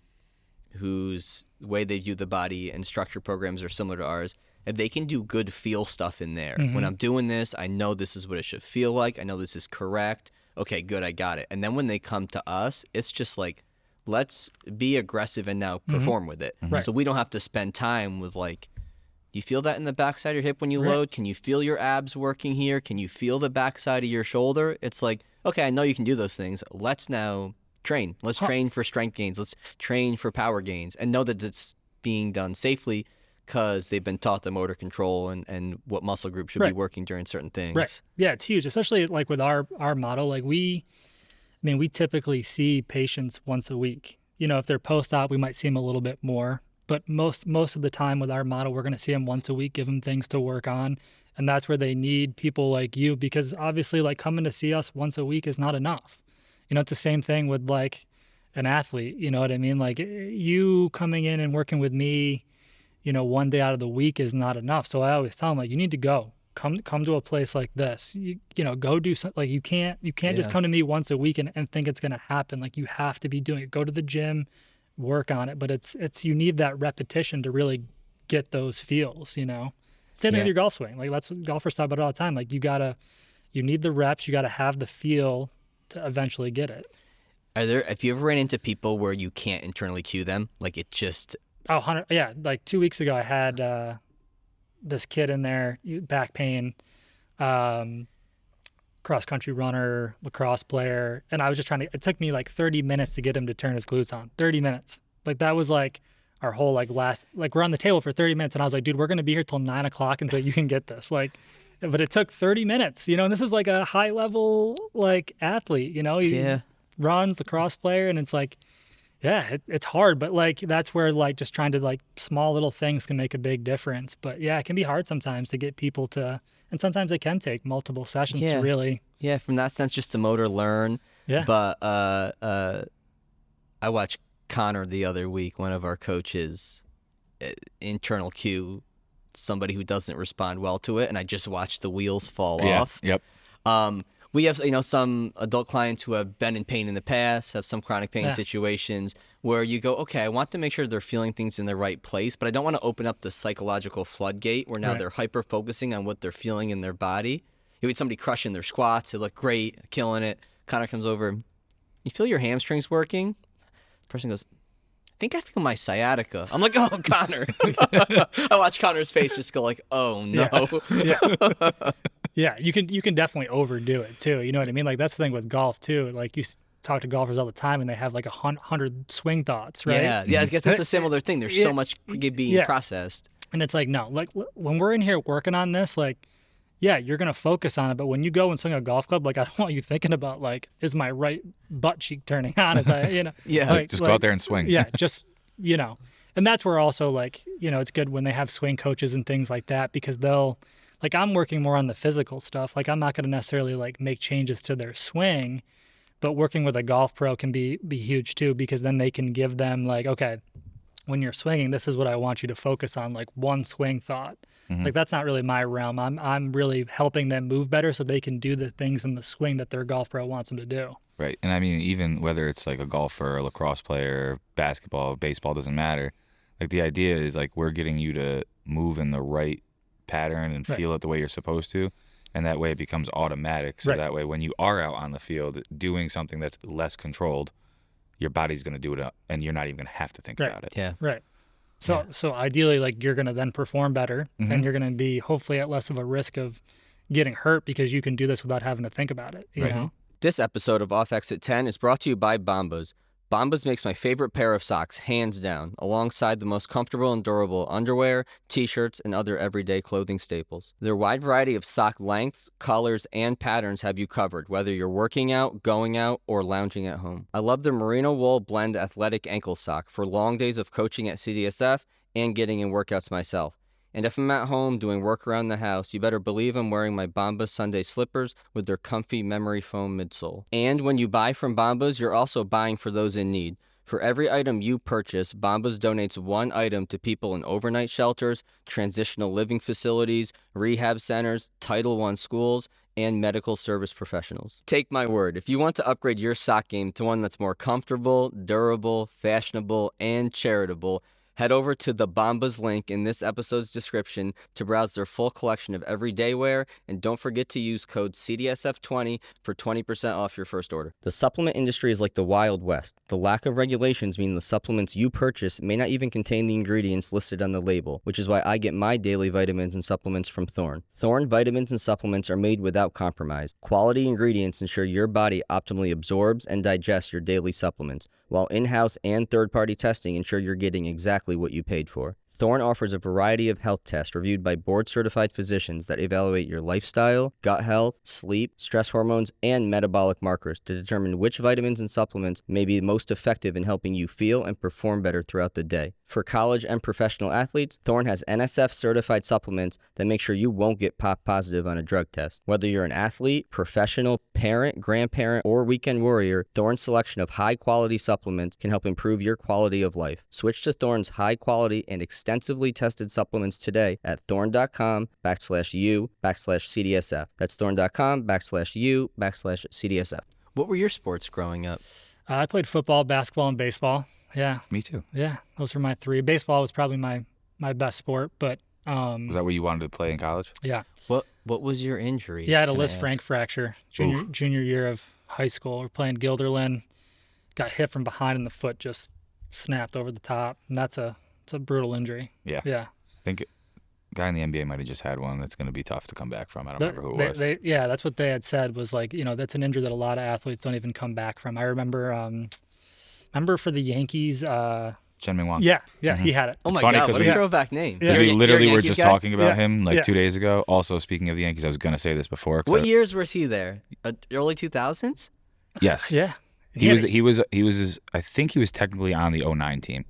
whose way they view the body and structure programs are similar to ours, if they can do good feel stuff in there. When I'm doing this, I know this is what it should feel like. I know this is correct. Okay, good, I got it. And then when they come to us, it's just like, let's be aggressive and now perform with it.
Right.
So we don't have to spend time with like, you feel that in the backside of your hip when you load? Can you feel your abs working here? Can you feel the backside of your shoulder? It's like, okay, I know you can do those things. Let's now train. Let's train for strength gains. Let's train for power gains, and know that it's being done safely because they've been taught the motor control and what muscle group should be working during certain things.
Right. Yeah, it's huge, especially like with our model. Like we typically see patients once a week. If they're post-op, we might see them a little bit more. But most of the time with our model, we're going to see them once a week, give them things to work on. And that's where they need people like you, because obviously like coming to see us once a week is not enough. It's the same thing with like an athlete, you know what I mean? Like you coming in and working with me, one day out of the week is not enough. So I always tell them like, you need to go. Come to a place like this. Go do something. Like you can't just come to me once a week and think it's going to happen. Like you have to be doing it. Go to the gym, work on it, but it's you need that repetition to really get those feels. Same thing with your golf swing. Like that's what golfers talk about all the time. Like you need the reps, you got to have the feel to eventually get it.
Have you ever ran into people where you can't internally cue them? Like it just
100, yeah. Like 2 weeks ago I had this kid in there, back pain, cross country runner, lacrosse player, and I was just it took me like 30 minutes to get him to turn his glutes on. 30 minutes. Like that was like our whole we're on the table for 30 minutes, and I was like, dude, we're gonna be here till 9 o'clock until you can get this. Like, but it took 30 minutes, and this is like a high level like athlete, he runs, lacrosse player, and it's like, yeah, it's hard, but like that's where like just trying to like small little things can make a big difference. But yeah, it can be hard sometimes to get people to, and sometimes it can take multiple sessions to really.
Yeah, from that sense, just to motor learn.
Yeah.
But I watched Connor the other week, one of our coaches, internal cue, somebody who doesn't respond well to it, and I just watched the wheels fall off.
Yep.
We have, some adult clients who have been in pain in the past, have some chronic pain situations where you go, okay, I want to make sure they're feeling things in the right place, but I don't want to open up the psychological floodgate where now they're hyper-focusing on what they're feeling in their body. You had somebody crushing their squats, they look great, killing it. Connor comes over, you feel your hamstrings working? The person goes, I think I feel my sciatica. I'm like, oh, Connor. I watch Connor's face just go like, oh, no.
Yeah, you can definitely overdo it too. You know what I mean? Like that's the thing with golf too. Like you talk to golfers all the time, and they have like 100 swing thoughts, right?
Yeah. I guess that's a similar thing. There's so much being processed,
and it's like no, like when we're in here working on this, like you're gonna focus on it, but when you go and swing a golf club, like I don't want you thinking about like is my right butt cheek turning on? Is I
just go out there and swing.
Just and that's where also like it's good when they have swing coaches and things like that because they'll. Like I'm working more on the physical stuff. Like I'm not going to necessarily like make changes to their swing, but working with a golf pro can be huge too because then they can give them like, okay, when you're swinging, this is what I want you to focus on, like one swing thought. Mm-hmm. Like that's not really my realm. I'm really helping them move better so they can do the things in the swing that their golf pro wants them to do.
Right, and I mean even whether it's like a golfer, a lacrosse player, basketball, baseball, doesn't matter. Like the idea is like we're getting you to move in the right pattern and feel it the way you're supposed to, and that way it becomes automatic, so that way when you are out on the field doing something that's less controlled, your body's going to do it and you're not even going to have to think about it.
So ideally like you're going to then perform better and you're going to be hopefully at less of a risk of getting hurt because you can do this without having to think about it, you know.
This episode of Off Exit 10 is brought to you by Bombas. Bombas makes my favorite pair of socks, hands down, alongside the most comfortable and durable underwear, t-shirts, and other everyday clothing staples. Their wide variety of sock lengths, colors, and patterns have you covered, whether you're working out, going out, or lounging at home. I love their merino wool blend athletic ankle sock for long days of coaching at CDSF and getting in workouts myself. And if I'm at home doing work around the house, you better believe I'm wearing my Bombas Sunday slippers with their comfy memory foam midsole. And when you buy from Bombas, you're also buying for those in need. For every item you purchase, Bombas donates one item to people in overnight shelters, transitional living facilities, rehab centers, Title I schools, and medical service professionals. Take my word, if you want to upgrade your sock game to one that's more comfortable, durable, fashionable, and charitable, head over to the Bombas link in this episode's description to browse their full collection of everyday wear, and don't forget to use code CDSF20 for 20% off your first order. The supplement industry is like the Wild West. The lack of regulations mean the supplements you purchase may not even contain the ingredients listed on the label, which is why I get my daily vitamins and supplements from Thorne. Thorne vitamins and supplements are made without compromise. Quality ingredients ensure your body optimally absorbs and digests your daily supplements, while in-house and third-party testing ensure you're getting exactly what you paid for. Thorne offers a variety of health tests reviewed by board-certified physicians that evaluate your lifestyle, gut health, sleep, stress hormones, and metabolic markers to determine which vitamins and supplements may be most effective in helping you feel and perform better throughout the day. For college and professional athletes, Thorne has NSF-certified supplements that make sure you won't get pop positive on a drug test. Whether you're an athlete, professional, parent, grandparent, or weekend warrior, Thorne's selection of high-quality supplements can help improve your quality of life. Switch to Thorne's high-quality and extensively tested supplements today at thorne.com/u/CDSF. That's thorne.com/u/CDSF. What were your sports growing up?
I played football, basketball, and baseball. Yeah.
Me too.
Yeah, those were my three. Baseball was probably my best sport, but
was that what you wanted to play in college?
Yeah.
What was your injury?
Yeah, I had a Liz Frank fracture junior year of high school. We're playing Guilderland. Got hit from behind and the foot just snapped over the top, and it's a brutal injury.
Yeah. I think a guy in the NBA might have just had one that's going to be tough to come back from. I don't remember who it was.
That's what they had said was like, that's an injury that a lot of athletes don't even come back from. I remember for the Yankees,
Chen Ming Wang.
Yeah, he had it.
Oh my
funny
God,
'cause
what a
we-
throwback name.
Yeah.
Because we
You're a
literally were
Yankees
just
guy?
talking about
Yeah.
him like
Yeah.
2 days ago. Also, speaking of the Yankees, I was going to say this before. 'Cause
What years was he there? Early 2000s?
Yes.
Yeah.
He was. I think he was technically on the 09 team.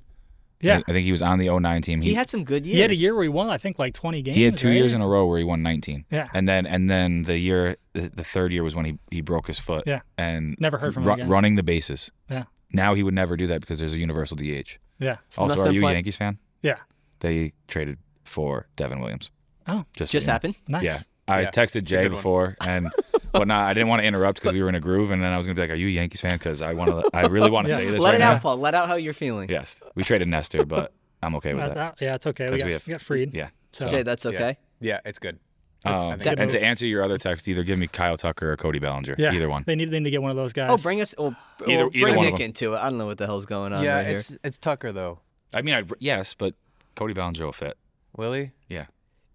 Yeah.
I think he was on the 09 team.
He had some good years.
He had a year where he won, I think, like 20 games.
He had 2
right?
years in a row where he won 19.
Yeah.
And then the third year was when he broke his foot.
Yeah.
And
Never heard from him again.
running the bases.
Yeah.
Now he would never do that because there's a universal DH.
Yeah.
So they must
Also,
have
are
been
you a
playing-
Yankees fan?
Yeah.
They traded for Devin Williams.
Oh,
Just
so you know.
happened?
nice.
Yeah. I
Yeah,
texted
it's a
Jay
good one.
before and whatnot. I didn't want to interrupt because we were in a groove, and then I was gonna be like, "Are you a Yankees fan?" Because I really want to
Yes.
say this
Let
right
it
now.
out, Paul. Let out how you're feeling.
Yes, we traded Nestor, but I'm okay with that.
Yeah, it's okay. We
'Cause
got, we got freed.
Yeah.
So
Jay, that's okay.
Yeah, it's good.
And
think
to answer your other text, either give me Kyle Tucker or Cody Bellinger.
yeah,
Either one.
They need to get one of those guys.
Oh, bring us.
Either
Bring
one of
Nick
them.
into it. I don't know what the hell's going on
Yeah,
right here.
it's Tucker though.
I mean, yes, but Cody Bellinger will fit.
Will he?
Yeah.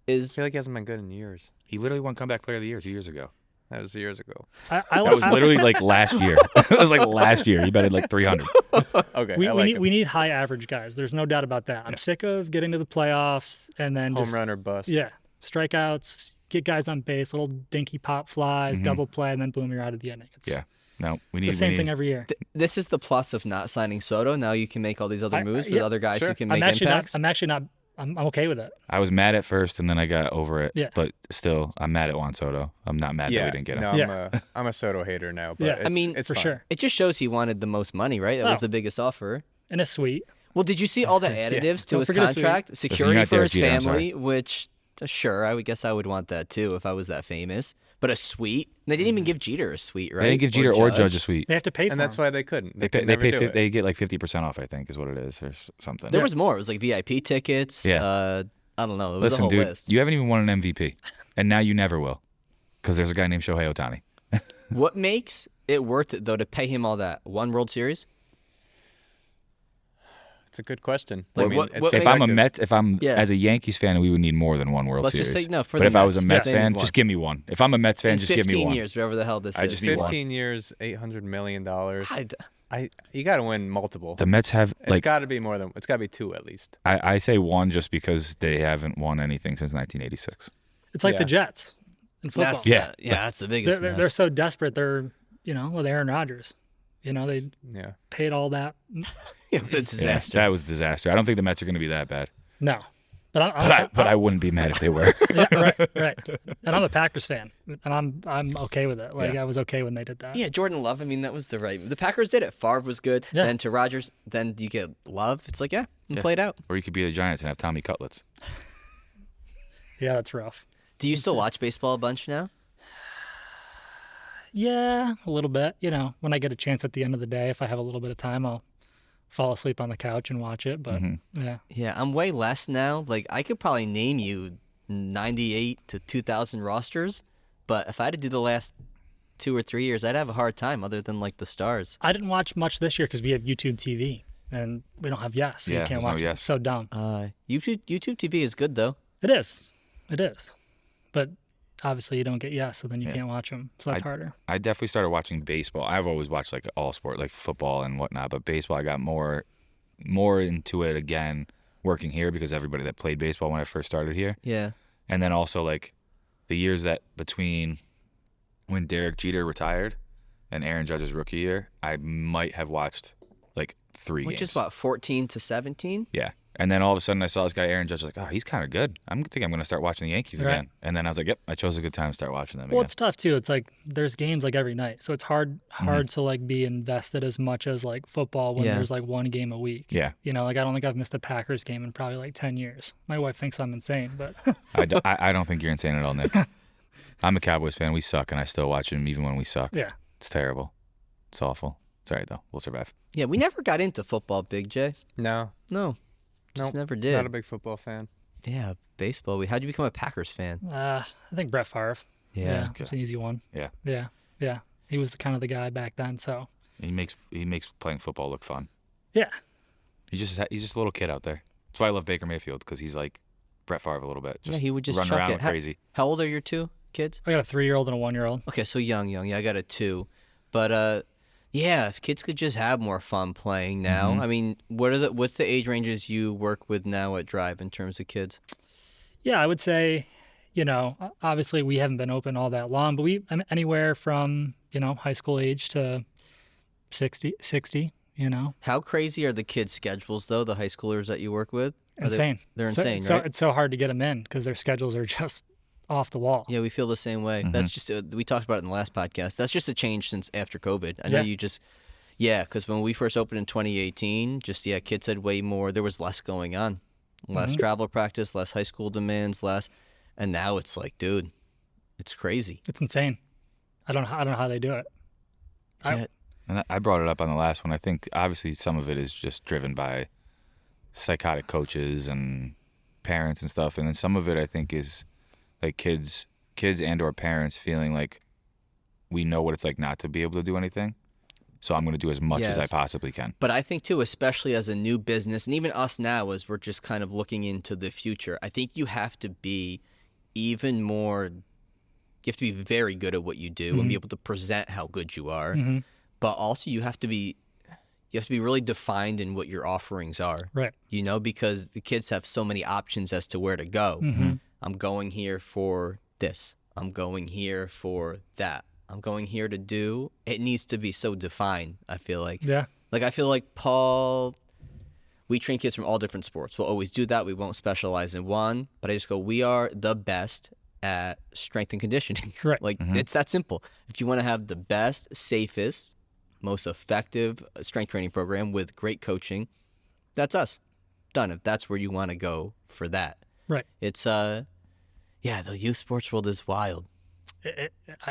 I
Is
feel like he hasn't been good in years.
He literally won Comeback Player of the Year 2 years ago.
That was years ago.
I
That was literally like last year. It was like last year. He betted like 300.
Okay,
we,
I
we
like
need
him.
we need high average guys. There's no doubt about that. I'm sick of getting to the playoffs and then
home
just
run or bust.
yeah, strikeouts, get guys on base, little dinky pop flies, double play, and then boom, you're out of the inning. It's,
Yeah. No, we
it's
need
the same
we
thing
need-
every year.
this is the plus of not signing Soto. Now you can make all these other moves with
yeah,
other guys
sure.
who can
I'm
make
actually
impacts.
not. I'm okay with it.
I was mad at first, and then I got over it.
Yeah.
But still, I'm mad at Juan Soto. I'm not mad that
Yeah,
we didn't get him.
no,
Yeah.
I'm a Soto hater now. But
Yeah.
it's,
I
mean,
it's
for
fine.
sure.
It just shows he wanted the most money, right? That was
Oh.
the biggest offer.
And it's sweet.
Well, did you see all the additives to
Don't
his
forget to see-
contract?
you're
Security
not
for
Derek
his
Jeter, I'm
family, which sure, I would guess I would want that too if I was that famous. But a suite? They didn't even give Jeter a suite, right?
They didn't give Jeter or Judge a suite.
They have to pay for
And that's
him.
why they couldn't.
They
could
pay.
never do it.
They get like 50% off. I think is what it is, or something.
There was more. It was like VIP tickets.
Yeah.
I don't know. It was
Listen,
a whole
dude,
list.
you haven't even won an MVP, and now you never will, because there's a guy named Shohei Ohtani.
What makes it worth it though to pay him all that? One World Series?
It's a good question.
Like,
I mean,
what
it's
makes-
If I'm
Yeah.
as a Yankees fan, we would need more than one World
Let's
Series.
just say no for
but
the
if I was a
Mets,
Mets
they
fan,
need
just
one.
give me one. If I'm a Mets fan,
In
just give me
15
one.
years, whatever the hell this
I
is.
just need one.
15 years, $800 million.
I-
You got to win multiple.
The Mets have
It's
like
got to be more than. It's got to be two at least.
I say one just because they haven't won anything since 1986.
It's like
Yeah.
the Jets in football.
That's
Yeah.
that's the biggest.
They're so desperate. They're with Aaron Rodgers. They
Yeah.
paid all that.
the disaster.
That was a disaster. I don't think the Mets are going to be that bad.
No, but
But I wouldn't be mad if they were.
yeah, right. And I'm a Packers fan, and I'm okay with it. Like
Yeah.
I was okay when they did that.
Yeah, Jordan Love. I mean, that was the right. The Packers did it. Favre was good.
Yeah.
Then to Rodgers. Then you get Love. It's like play it out.
Or you could be the Giants and have Tommy Cutlets.
Yeah, that's rough.
Do you still watch baseball a bunch now?
Yeah, a little bit. When I get a chance at the end of the day, if I have a little bit of time, I'll fall asleep on the couch and watch it. But yeah,
Yeah, I'm way less now. Like I could probably name you 98 to 2000 rosters, but if I had to do the last 2 or 3 years, I'd have a hard time. Other than like the stars.
I didn't watch much this year because we have YouTube TV and we don't have Yes, so
Yeah,
you can't
there's no
watch it.
Yes.
It's so dumb.
YouTube TV is good though.
It is, but obviously you don't get Yes, so then you can't watch them. So that's harder.
I definitely started watching baseball. I've always watched like all sport, like football and whatnot, but baseball I got more into it again working here because everybody that played baseball when I first started here.
Yeah.
And then also like the years that between when Derek Jeter retired and Aaron Judge's rookie year, I might have watched like 3
Which
games.
is what 14 to 17.
Yeah. And then all of a sudden I saw this guy Aaron Judge like, oh, he's kind of good. I think I'm going to start watching the Yankees
Right.
again. And then I was like, yep, I chose a good time to start watching them
Well,
again.
it's tough too. It's like there's games like every night, so it's hard to like be invested as much as like football when
Yeah.
there's like one game a week.
Yeah.
Like I don't think I've missed a Packers game in probably like 10 years. My wife thinks I'm insane, but
I don't think you're insane at all, Nick. I'm a Cowboys fan. We suck, and I still watch them even when we suck.
yeah.
It's terrible. It's awful. It's all right, though. We'll survive.
Yeah, we never got into football, Big J.
No.
No, just
Nope.
never did.
Not a big football fan.
Yeah, baseball. How'd you become a Packers fan?
I think Brett Favre.
Yeah.
It's an easy one.
Yeah.
Yeah. He was kind of the guy back then. So
He makes playing football look fun.
yeah,
He's just a little kid out there. That's why I love Baker Mayfield because he's like Brett Favre a little bit. Just
he would just
run
chuck
around
it.
crazy.
How old are your two kids?
I got a 3-year-old and a 1-year-old.
Okay, so young. Yeah, I got a 2. But Yeah, if kids could just have more fun playing now. I mean, what's the age ranges you work with now at Drive in terms of kids?
Yeah, I would say, obviously we haven't been open all that long, but I mean, anywhere from, high school age to 60.
How crazy are the kids' schedules, though, the high schoolers that you work with?
Insane.
They're
So-
insane,
so
right?
it's so hard to get them in because their schedules are just off the wall.
Yeah, we feel the same way. That's just, we talked about it in the last podcast. That's just a change since after COVID. I know because when we first opened in 2018, kids had way more, there was less going on. Less travel practice, less high school demands, and now it's like, dude, it's crazy.
It's insane. I don't know how they do it.
Yeah.
And I brought it up on the last one. I think obviously some of it is just driven by psychotic coaches and parents and stuff, and then some of it I think is like kids and or parents feeling like we know what it's like not to be able to do anything, so I'm going to do as much as I possibly can.
But I think too, especially as a new business, and even us now as we're just kind of looking into the future, I think you have to be even more. You have to be very good at what you do and be able to present how good you are. But also you have to be really defined in what your offerings are.
Right.
Because the kids have so many options as to where to go. I'm going here for this. I'm going here for that. I'm going here to do. It needs to be so defined, I feel like.
Yeah.
Like, I feel like Paul, we train kids from all different sports. We'll always do that. We won't specialize in one. But I just go, we are the best at strength and conditioning.
Right.
Like, it's that simple. If you want to have the best, safest, most effective strength training program with great coaching, that's us. Done. If that's where you want to go for that.
Right.
It's, the youth sports world is wild.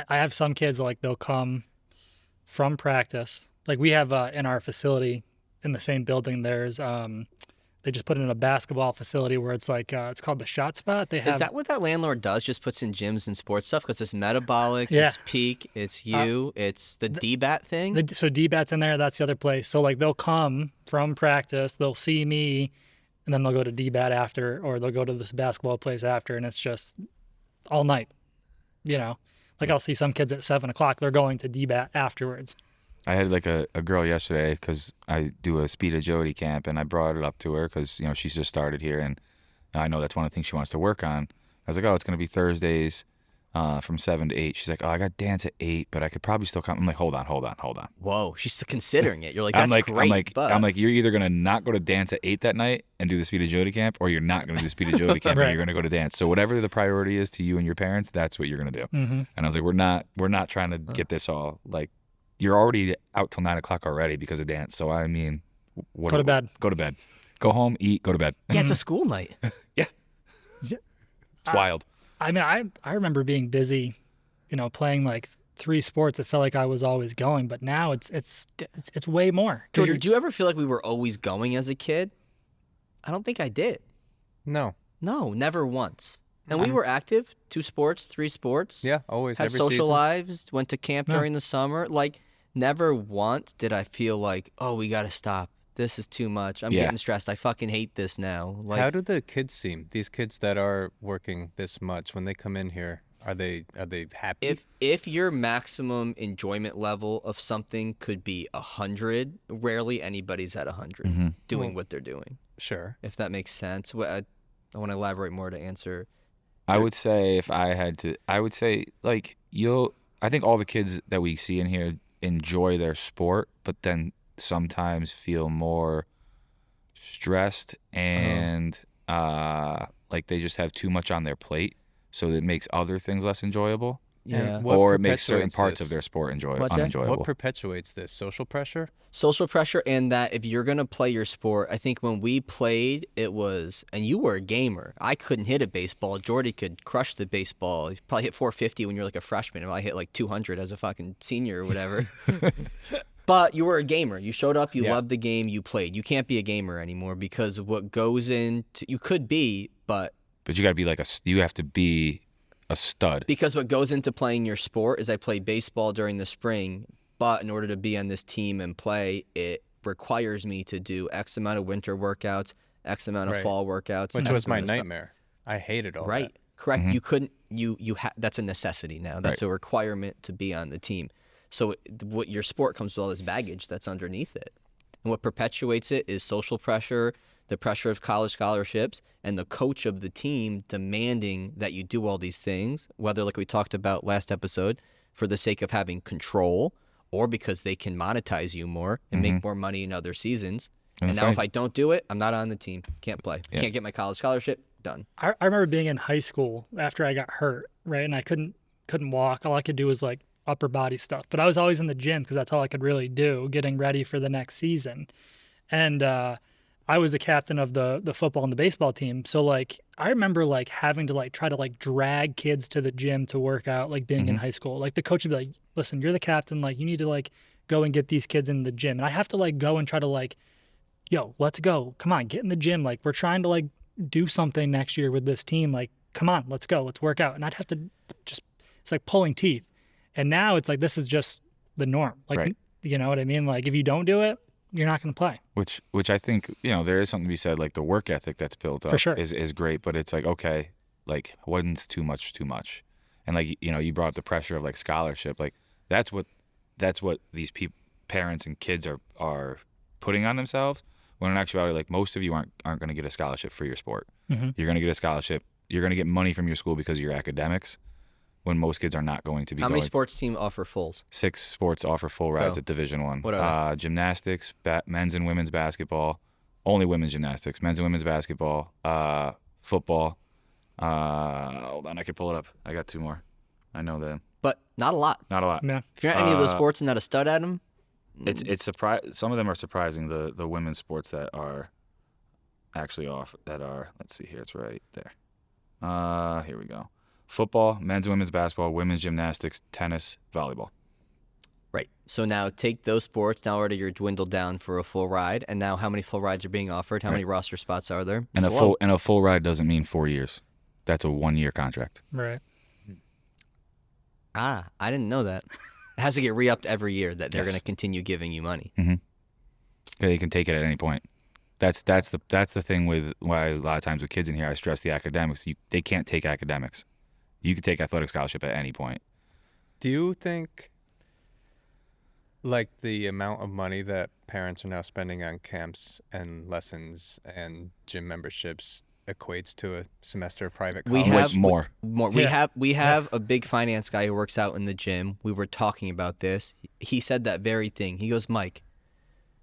I have some kids, like, they'll come from practice. Like, we have in our facility in the same building, there's they just put in a basketball facility where it's like it's called the Shot Spot. They have,
Is that what that landlord does? Just puts in gyms and sports stuff? Because it's metabolic,
Yeah.
it's peak, it's it's the DBAT thing.
so DBAT's in there. That's the other place. So like they'll come from practice, they'll see me, and then they'll go to DBAT after, or they'll go to this basketball place after, and it's just all night. Like I'll see some kids at 7:00. They're going to DBAT afterwards.
I had like a girl yesterday because I do a speed agility camp, and I brought it up to her because she's just started here, and I know that's one of the things she wants to work on. I was like, oh, it's going to be Thursdays from 7 to 8. She's like, oh, I got dance at 8, but I could probably still come. I'm like, hold on.
Whoa, she's still considering it. You're like, that's great.
I'm like, you're either going to not go to dance at 8 that night and do the speed agility camp, or you're not going to do speed agility camp
Right.
and you're going to go to dance. So whatever the priority is to you and your parents, that's what you're going to do. And I was like, we're not trying to get this all like, you're already out till 9 o'clock already because of dance. So I mean,
Go to bed.
Go to bed. Go home, eat, go to bed.
Yeah, it's a school night.
Yeah. It's wild.
I mean, I remember being busy, playing like 3 sports. It felt like I was always going, but now it's way more. 'Cause
Jordan, do you ever feel like we were always going as a kid? I don't think I did.
No.
No, never once. And we were active, 2 sports, 3 sports.
Yeah, always.
Had
every
social
season.
lives, went to camp during the summer. Like, never once did I feel like, oh, we got to stop. This is too much. I'm getting stressed. I fucking hate this now. Like,
How do the kids seem? These kids that are working this much, when they come in here, are they happy?
if your maximum enjoyment level of something could be 100, rarely anybody's at 100 doing what they're doing.
Sure.
If that makes sense. I want to elaborate more to answer.
I would say if I had to, I would say like I think all the kids that we see in here enjoy their sport, but then sometimes feel more stressed and like they just have too much on their plate, so it makes other things less enjoyable.
Yeah.
What
Or it makes certain
perpetuates
parts
this?
of their sport
What's that?
unenjoyable.
What perpetuates this? Social pressure?
Social pressure, and that if you're going to play your sport, I think when we played, it was, and you were a gamer. I couldn't hit a baseball. Jordy could crush the baseball. He probably hit 450 when you're like a freshman, and I hit like 200 as a fucking senior or whatever. But you were a gamer. You showed up, you loved the game, you played. You can't be a gamer anymore because of what goes into, you could be, but
But you got to be you have to be a stud.
because what goes into playing your sport is I played baseball during the spring, but in order to be on this team and play, it requires me to do X amount of winter workouts, X amount of
Right.
fall workouts.
Which
X
was my
amount of
nightmare. I hated all
Right.
that.
Correct. You couldn't. That's a necessity now. That's a requirement to be on the team. So what your sport comes with all this baggage that's underneath it. And what perpetuates it is social pressure, the pressure of college scholarships, and the coach of the team demanding that you do all these things, whether, like we talked about last episode, for the sake of having control or because they can monetize you more and make more money in other seasons. And now if I don't do it, I'm not on the team. Can't play. Can't get my college scholarship. Done.
I remember being in high school after I got hurt, right? And I couldn't walk. All I could do was like upper body stuff. But I was always in the gym because that's all I could really do, getting ready for the next season. And I was the captain of the football and the baseball team. So like I remember like having to like try to like drag kids to the gym to work out, like being in high school. Like the coach would be like, listen, you're the captain, like you need to like go and get these kids in the gym. And I have to like go and try to like, yo, let's go. Come on, get in the gym. Like we're trying to like do something next year with this team. Like, come on, let's go. Let's work out. And I'd have to just, it's like pulling teeth. And now it's like, this is just the norm. Like, you know what I mean? Like if you don't do it, you're not going to play.
Which I think, you know, there is something to be said, like the work ethic that's built up
For sure.
is great, but it's like, okay, like when's too much? And like, you know, you brought up the pressure of like scholarship. Like that's what these parents and kids are putting on themselves. When in actuality, like most of you aren't going to get a scholarship for your sport. You're going to get a scholarship. You're going to get money from your school because of your academics, when most kids are not going to be.
How many sports teams offer fulls?
6 sports offer full rides at Division I.
What are they?
Gymnastics, men's and women's basketball, only women's gymnastics, men's and women's basketball, football. Hold on, I can pull it up. I got 2 more. I know them.
But not a lot.
Not a lot.
Yeah.
If you're at any of those sports and not a stud at them,
It's some of them are surprising. The women's sports that are actually off. That are, let's see here. It's right there. Here we go. Football, men's and women's basketball, women's gymnastics, tennis, volleyball.
right. So now take those sports. Now already you're dwindled down for a full ride. And now how many full rides are being offered? How many roster spots are there?
And
It's low.
a full ride doesn't mean 4 years. That's a 1-year contract.
Right.
I didn't know that. It has to get re-upped every year that they're going to continue giving you money.
They can take it at any point. That's the thing with why a lot of times with kids in here I stress the academics. They can't take academics. You can take athletic scholarship at any point.
Do you think, like, the amount of money that parents are now spending on camps and lessons and gym memberships equates to a semester of private college?
We have
more.
We have a big finance guy who works out in the gym. We were talking about this. He said that very thing. He goes, Mike,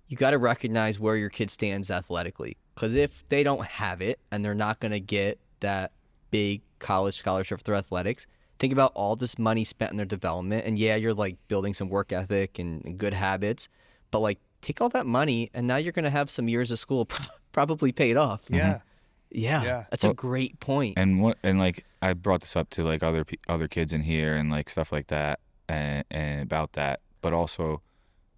you got to recognize where your kid stands athletically. Because if they don't have it and they're not going to get that big college scholarship for their athletics, think about all this money spent in their development. And yeah, you're like building some work ethic and good habits. But like take all that money and now you're going to have some years of school probably paid off.
Yeah.
Yeah, that's a great point.
And like I brought this up to like other kids in here and like stuff like that and about that, but also,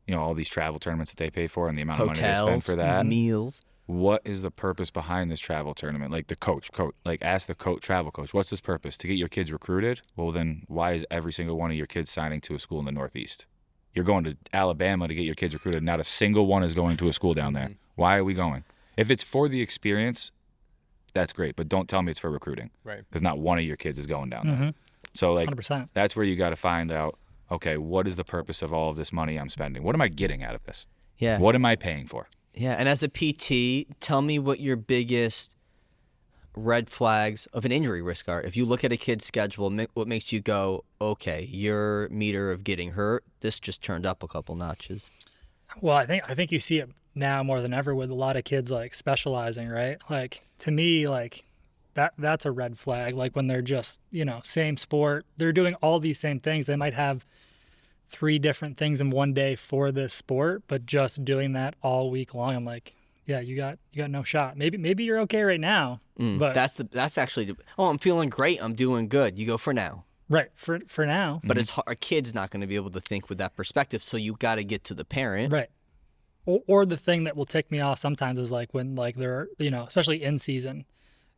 you know, all these travel tournaments that they pay for and the amount of money they spend for that.
Meals.
What is the purpose behind this travel tournament? Like the coach, like ask the travel coach, what's this purpose? To get your kids recruited? Well, then why is every single one of your kids signing to a school in the Northeast? You're going to Alabama to get your kids recruited. Not a single one is going to a school down there. Why are we going? If it's for the experience, that's great, but don't tell me it's for recruiting.
Right.
Because not one of your kids is going down there. So like
100%.
That's where you got to find out, okay, what is the purpose of all of this money I'm spending? What am I getting out of this?
Yeah.
What am I paying for?
Yeah, and as a PT, tell me what your biggest red flags of an injury risk are. If you look at a kid's schedule, what makes you go, okay, your meter of getting hurt, this just turned up a couple notches.
Well, I think you see it now more than ever with a lot of kids like specializing, right? Like to me, like that's a red flag. Like when they're just, you know, same sport, they're doing all these same things. They might have 3 different things in one day for this sport, but just doing that all week long, I'm like, yeah, you got no shot. Maybe you're okay right now, but
That's actually I'm feeling great. I'm doing good. You go for now.
right for now,
But it's hard, a kid's not going to be able to think with that perspective, so you got to get to the parent.
right. Or the thing that will tick me off sometimes is like when like they're, you know, especially in season,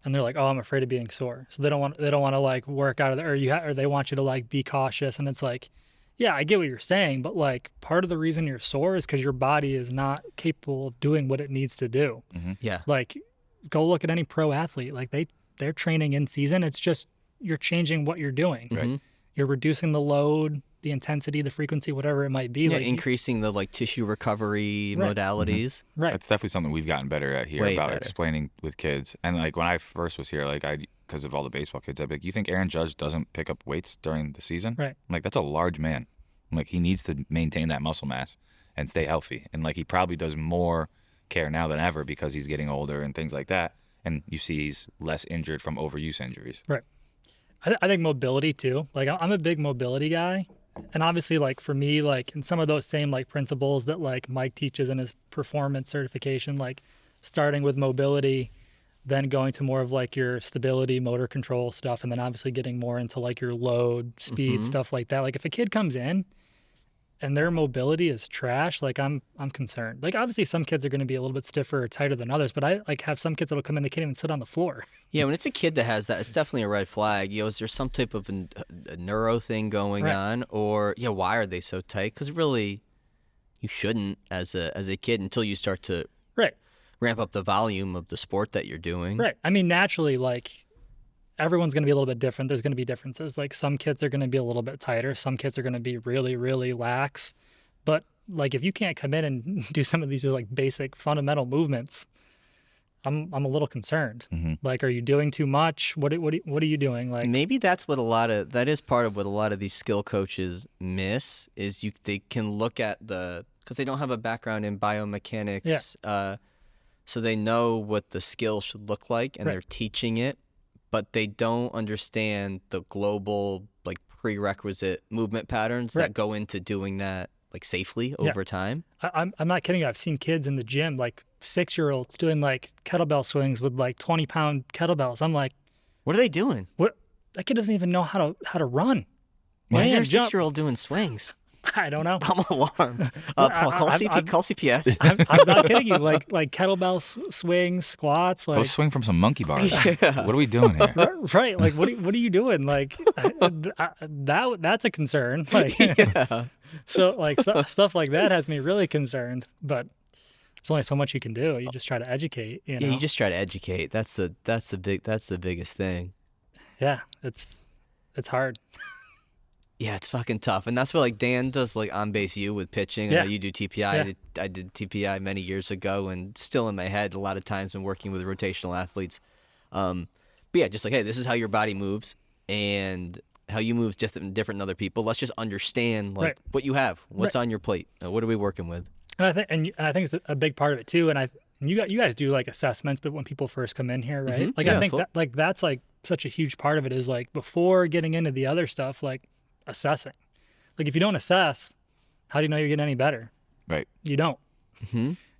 and they're like, oh, I'm afraid of being sore, so they don't want to like work out of the, or they want you to like be cautious, and it's like, yeah, I get what you're saying, but like part of the reason you're sore is because your body is not capable of doing what it needs to do.
Yeah.
Like go look at any pro athlete, like they're training in season. It's just you're changing what you're doing.
Right.
You're reducing the load the intensity, the frequency, whatever it might be.
Yeah,
like
increasing the like tissue recovery
Right.
modalities.
right.
That's definitely something we've gotten better at here
Way
about
better.
explaining with kids. And like when I first was here, like because of all the baseball kids, I'd be like, you think Aaron Judge doesn't pick up weights during the season?
Right.
I'm like, that's a large man. I'm like, he needs to maintain that muscle mass and stay healthy. And like, he probably does more care now than ever because he's getting older and things like that. And you see he's less injured from overuse injuries.
Right. I think mobility too. Like I'm a big mobility guy. And obviously like for me, like in some of those same like principles that like Mike teaches in his performance certification, like starting with mobility, then going to more of like your stability, motor control stuff, and then obviously getting more into like your load, speed, stuff like that. Like if a kid comes in and their mobility is trash, like I'm concerned. Like obviously some kids are going to be a little bit stiffer or tighter than others, but I like have some kids that'll come in, they can't even sit on the floor.
Yeah, when it's a kid that has that, it's definitely a red flag. Is there some type of a neuro thing going
Right.
on, or why are they so tight? Because really, you shouldn't as a kid until you start to
Right.
ramp up the volume of the sport that you're doing.
Right. I mean, naturally, like everyone's going to be a little bit different. There's going to be differences. Like some kids are going to be a little bit tighter. Some kids are going to be really, really lax. But like if you can't come in and do some of these like basic fundamental movements, I'm a little concerned. Like, are you doing too much? What are you doing? Like
Maybe that's what that is part of what a lot of these skill coaches miss is they can look at because they don't have a background in biomechanics, so they know what the skill should look like and
Right.
they're teaching it, but they don't understand the global like prerequisite movement patterns
Right.
that go into doing that like safely
Yeah.
over time.
I'm not kidding you. I've seen kids in the gym, like 6-year-olds doing like kettlebell swings with like 20-pound kettlebells. I'm like,
What are they doing?
what? That kid doesn't even know how to run.
Why is there a
Man, jump.
6-year-old doing swings?
I don't know.
I'm alarmed. Paul, call CPS.
I'm not kidding you. Like kettlebell swings, squats,
Go
like
swing from some monkey bars. What are we doing here?
right. Like what are you doing? Like that's a concern. Like so like stuff like that has me really concerned. But there's only so much you can do. You just try to educate. You know?
Yeah, you just try to educate. That's the biggest thing.
Yeah, it's hard.
Yeah, it's fucking tough, and that's what like Dan does like on base U with pitching. I
Yeah.
know you do TPI.
Yeah.
I did TPI many years ago, and still in my head a lot of times when working with rotational athletes. But yeah, just like hey, this is how your body moves, and how you move is different than other people. Let's just understand like
Right.
what you have, what's
Right.
on your plate, what are we working with.
And I think it's a big part of it too. And you guys do like assessments, but when people first come in here, right? Like
Yeah,
I think
full-
that like that's like such a huge part of it is like before getting into the other stuff, like assessing. Like if you don't assess, how do you know you're getting any better?
Right.
You don't.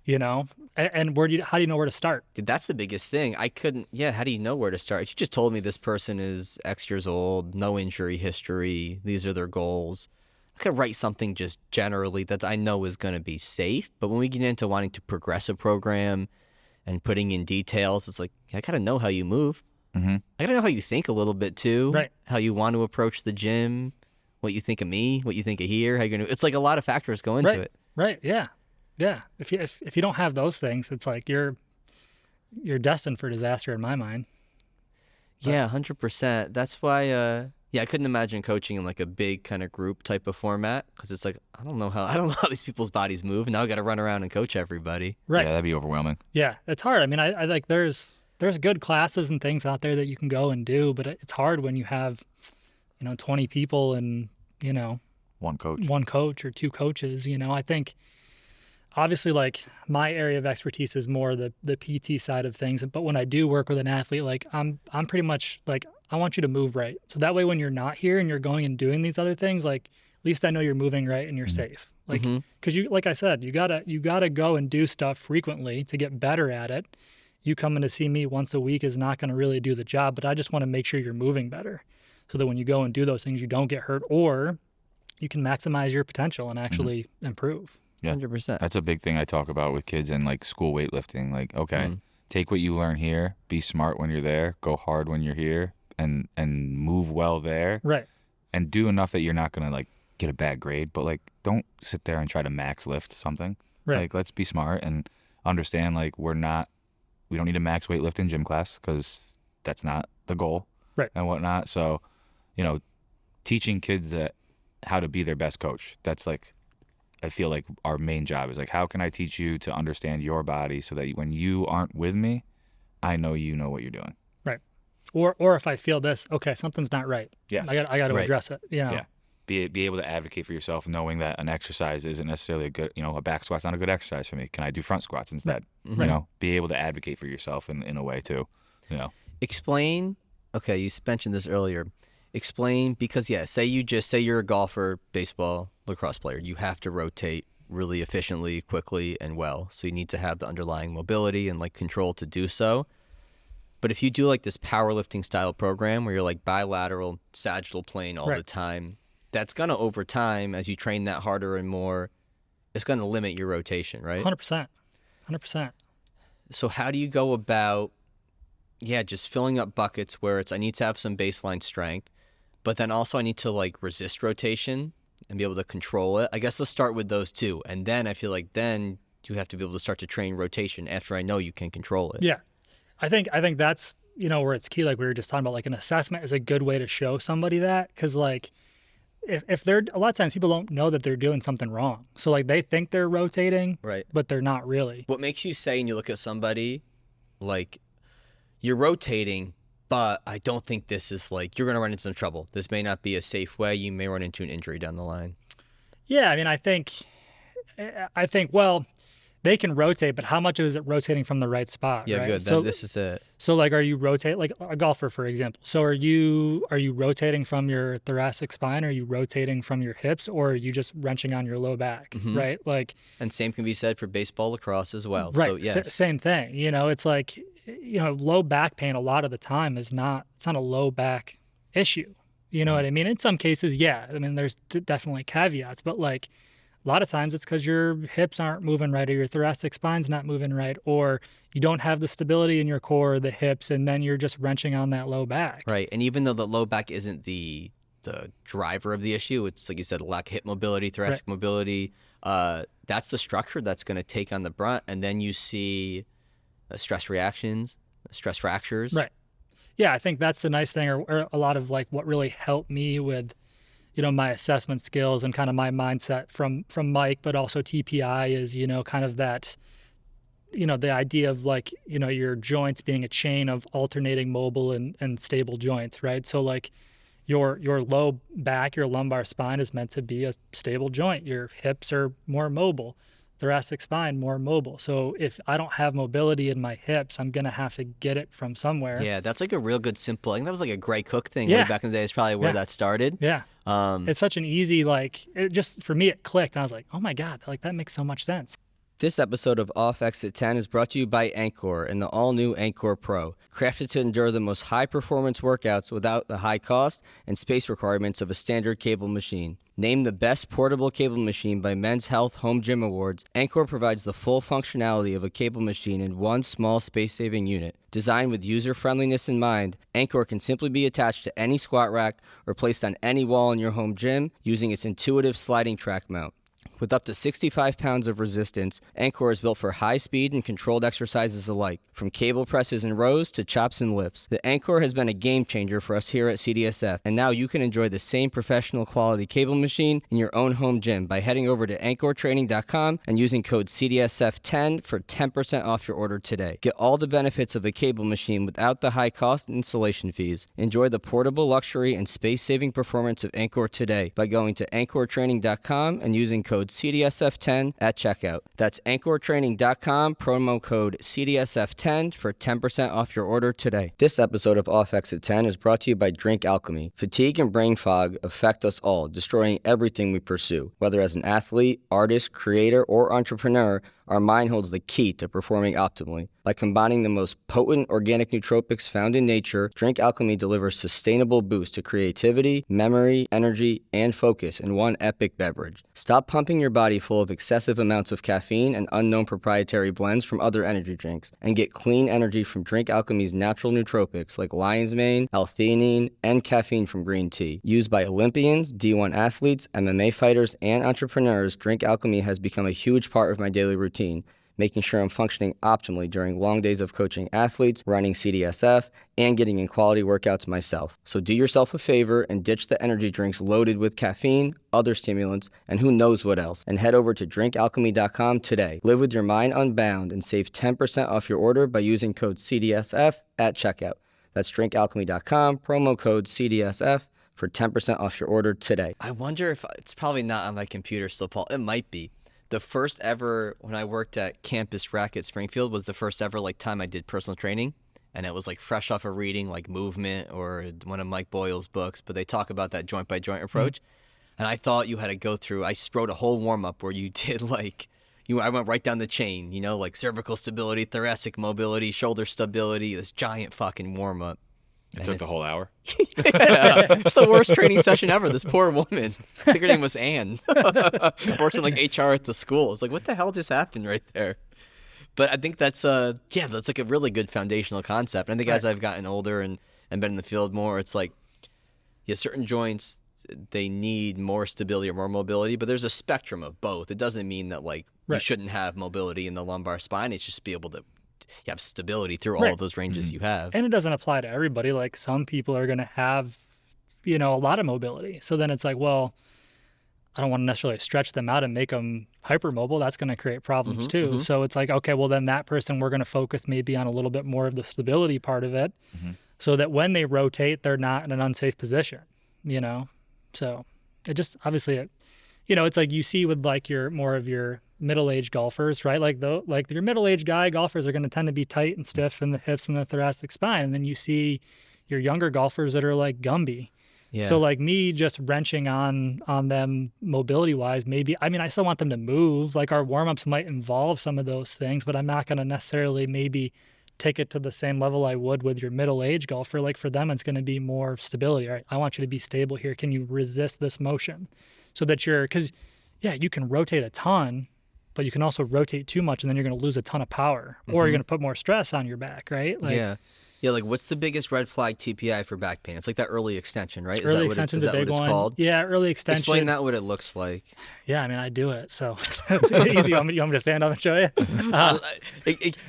You know, and how do you know where to start?
Dude, that's the biggest thing. I couldn't. Yeah, how do you know where to start? If you just told me this person is X years old, no injury history, these are their goals. I could write something just generally that I know is going to be safe. But when we get into wanting to progress a program and putting in details, it's like I gotta know how you move. I gotta know how you think a little bit too.
Right.
How you want to approach the gym, what you think of me, what you think of here, how you're gonna. It's like a lot of factors go into it.
Right. Yeah. Yeah. If you don't have those things, it's like you're destined for disaster in my mind.
Yeah, 100%. That's why. Yeah, I couldn't imagine coaching in like a big kind of group type of format because it's like I don't know how these people's bodies move. Now I got to run around and coach everybody.
Right.
Yeah, that'd be overwhelming.
Yeah, it's hard. I mean, I like there's good classes and things out there that you can go and do, but it's hard when you have 20 people and
One coach.
one coach or two coaches. I think obviously like my area of expertise is more the PT side of things, but when I do work with an athlete, like I'm pretty much like I want you to move right, so that way when you're not here and you're going and doing these other things, like at least I know you're moving right and you're safe. Like because you, like I said, you gotta go and do stuff frequently to get better at it. You coming to see me once a week is not going to really do the job, but I just want to make sure you're moving better so that when you go and do those things, you don't get hurt or you can maximize your potential and actually improve.
Yeah.
100%.
That's a big thing I talk about with kids in like school weightlifting. Like, okay, take what you learn here, be smart when you're there, go hard when you're here, and move well there,
Right.
and do enough that you're not gonna like get a bad grade. But like, don't sit there and try to max lift something.
Right.
Like, let's be smart and understand like we don't need to max weight lift in gym class because that's not the goal.
Right.
And whatnot. So, teaching kids that how to be their best coach. That's like, I feel like our main job is like, how can I teach you to understand your body so that when you aren't with me, I know you know what you're doing.
Right. Or if I feel this, okay, something's not right.
Yes.
I got to
Right.
address it. You know?
Yeah. Be able to advocate for yourself, knowing that an exercise isn't necessarily a good, a back squat's not a good exercise for me. Can I do front squats instead? Be able to advocate for yourself in a way too.
Explain. Okay, you mentioned this earlier. Explain, because say you're a golfer, baseball, lacrosse player. You have to rotate really efficiently, quickly, and well. So you need to have the underlying mobility and like control to do so. But if you do like this powerlifting style program where you're like bilateral sagittal plane all the time, that's gonna, over time, as you train that harder and more, it's gonna limit your rotation, right?
100%.
So how do you go about, just filling up buckets where it's, I need to have some baseline strength, but then also I need to like resist rotation and be able to control it? I guess let's start with those two. And then I feel like then you have to be able to start to train rotation after I know you can control it.
Yeah. I think that's, where it's key. Like we were just talking about, like an assessment is a good way to show somebody that. Cause like if they're, a lot of times people don't know that they're doing something wrong. So like they think they're rotating,
Right.
but they're not really.
What makes you say, and you look at somebody like, you're rotating, but I don't think this is like, you're going to run into some trouble. This may not be a safe way. You may run into an injury down the line.
Yeah. I mean, I think, well, they can rotate, but how much is it rotating from the right spot?
Yeah,
right?
good.
So,
This is it.
So like, are you rotate, like a golfer, for example? So are you rotating from your thoracic spine? Are you rotating from your hips, or are you just wrenching on your low back? Right. Like,
And same can be said for baseball, lacrosse as well.
right.
So yes.
Same thing. It's like, low back pain a lot of the time it's not a low back issue. You know what I mean? In some cases, yeah. I mean, there's definitely caveats, but like a lot of times it's because your hips aren't moving right, or your thoracic spine's not moving right, or you don't have the stability in your core, the hips, and then you're just wrenching on that low back.
Right. And even though the low back isn't the driver of the issue, it's like you said, lack of hip mobility, thoracic mobility. That's the structure that's going to take on the brunt. And then you see stress reactions, stress fractures.
Right. Yeah, I think that's the nice thing, or a lot of like what really helped me with, my assessment skills and kind of my mindset from Mike, but also TPI is, kind of that, the idea of like, your joints being a chain of alternating mobile and stable joints, right? So like your low back, your lumbar spine is meant to be a stable joint. Your hips are more mobile. Thoracic spine more mobile. So if I don't have mobility in my hips, I'm gonna have to get it from somewhere.
Yeah, that's like a real good simple. I think that was like a Gray Cook thing way back in the day. It's probably where that started.
Yeah. It's such an easy, like, it just, for me, it clicked. And I was like, oh my God, like that makes so much sense.
This episode of Off Exit 10 is brought to you by Anchor and the all-new Anchor Pro, crafted to endure the most high-performance workouts without the high cost and space requirements of a standard cable machine. Named the best portable cable machine by Men's Health Home Gym Awards, Anchor provides the full functionality of a cable machine in one small space-saving unit. Designed with user-friendliness in mind, Anchor can simply be attached to any squat rack or placed on any wall in your home gym using its intuitive sliding track mount. With up to 65 pounds of resistance, Anchor is built for high speed and controlled exercises alike, from cable presses and rows to chops and lifts. The Anchor has been a game changer for us here at CDSF, and now you can enjoy the same professional quality cable machine in your own home gym by heading over to anchortraining.com and using code CDSF10 for 10% off your order today. Get all the benefits of a cable machine without the high cost and installation fees. Enjoy the portable luxury and space-saving performance of Anchor today by going to anchortraining.com and using code CDSF10 at checkout. That's anchortraining.com, promo code CDSF10 for 10% off your order today. This episode of Off Exit 10 is brought to you by Drink Alchemy. Fatigue and brain fog affect us all, destroying everything we pursue. Whether as an athlete, artist, creator, or entrepreneur, our mind holds the key to performing optimally. By combining the most potent organic nootropics found in nature, Drink Alchemy delivers sustainable boost to creativity, memory, energy, and focus in one epic beverage. Stop pumping your body full of excessive amounts of caffeine and unknown proprietary blends from other energy drinks, and get clean energy from Drink Alchemy's natural nootropics like lion's mane, L-theanine, and caffeine from green tea. Used by Olympians, D1 athletes, MMA fighters, and entrepreneurs, Drink Alchemy has become a huge part of my daily routine. making sure I'm functioning optimally during long days of coaching athletes, running CDSF, and getting in quality workouts myself. So do yourself a favor and ditch the energy drinks loaded with caffeine, other stimulants, and who knows what else, and head over to drinkalchemy.com today. Live with your mind unbound and save 10% off your order by using code CDSF at checkout. That's drinkalchemy.com, promo code CDSF for 10% off your order today. I wonder if it's probably not on my computer still, Paul. It might be. The first ever, when I worked at Campus Rec at Springfield, was the first ever time I did personal training. And it was fresh off of reading Movement or one of Mike Boyle's books, but they talk about that joint by joint approach. And I thought you had to go through, I wrote a whole warm up where you did I went right down the chain, cervical stability, thoracic mobility, shoulder stability, this giant fucking warm up.
It took the whole hour.
It's the worst training session ever. This poor woman, I think her name was Anne, worked in HR at the school. It's what the hell just happened right there? But I think that's a really good foundational concept. And I think as I've gotten older and been in the field more, it's certain joints, they need more stability or more mobility, but there's a spectrum of both. It doesn't mean that you shouldn't have mobility in the lumbar spine. It's just be able to have stability through all of those ranges you have.
And it doesn't apply to everybody. Some people are going to have, a lot of mobility. So then it's well, I don't want to necessarily stretch them out and make them hypermobile. That's going to create problems too. So it's okay, well then that person, we're going to focus maybe on a little bit more of the stability part of it so that when they rotate, they're not in an unsafe position, So it just, obviously, it's you see with your more of your middle-aged golfers, right? Your middle-aged golfers are going to tend to be tight and stiff in the hips and the thoracic spine. And then you see your younger golfers that are Gumby. Yeah. So me just wrenching on them mobility-wise, maybe, I still want them to move. Our warm-ups might involve some of those things, but I'm not going to necessarily maybe take it to the same level I would with your middle-aged golfer. For them, it's going to be more stability. All right, I want you to be stable here. Can you resist this motion? So that because you can rotate a ton, but you can also rotate too much and then you're going to lose a ton of power or you're going to put more stress on your back, right?
What's the biggest red flag TPI for back pain? It's that early extension, right?
Early extension's a big one.
Called?
Yeah, early extension.
Explain that, what it looks like.
Yeah, I do it, so it's easy. You want me to stand up and show you?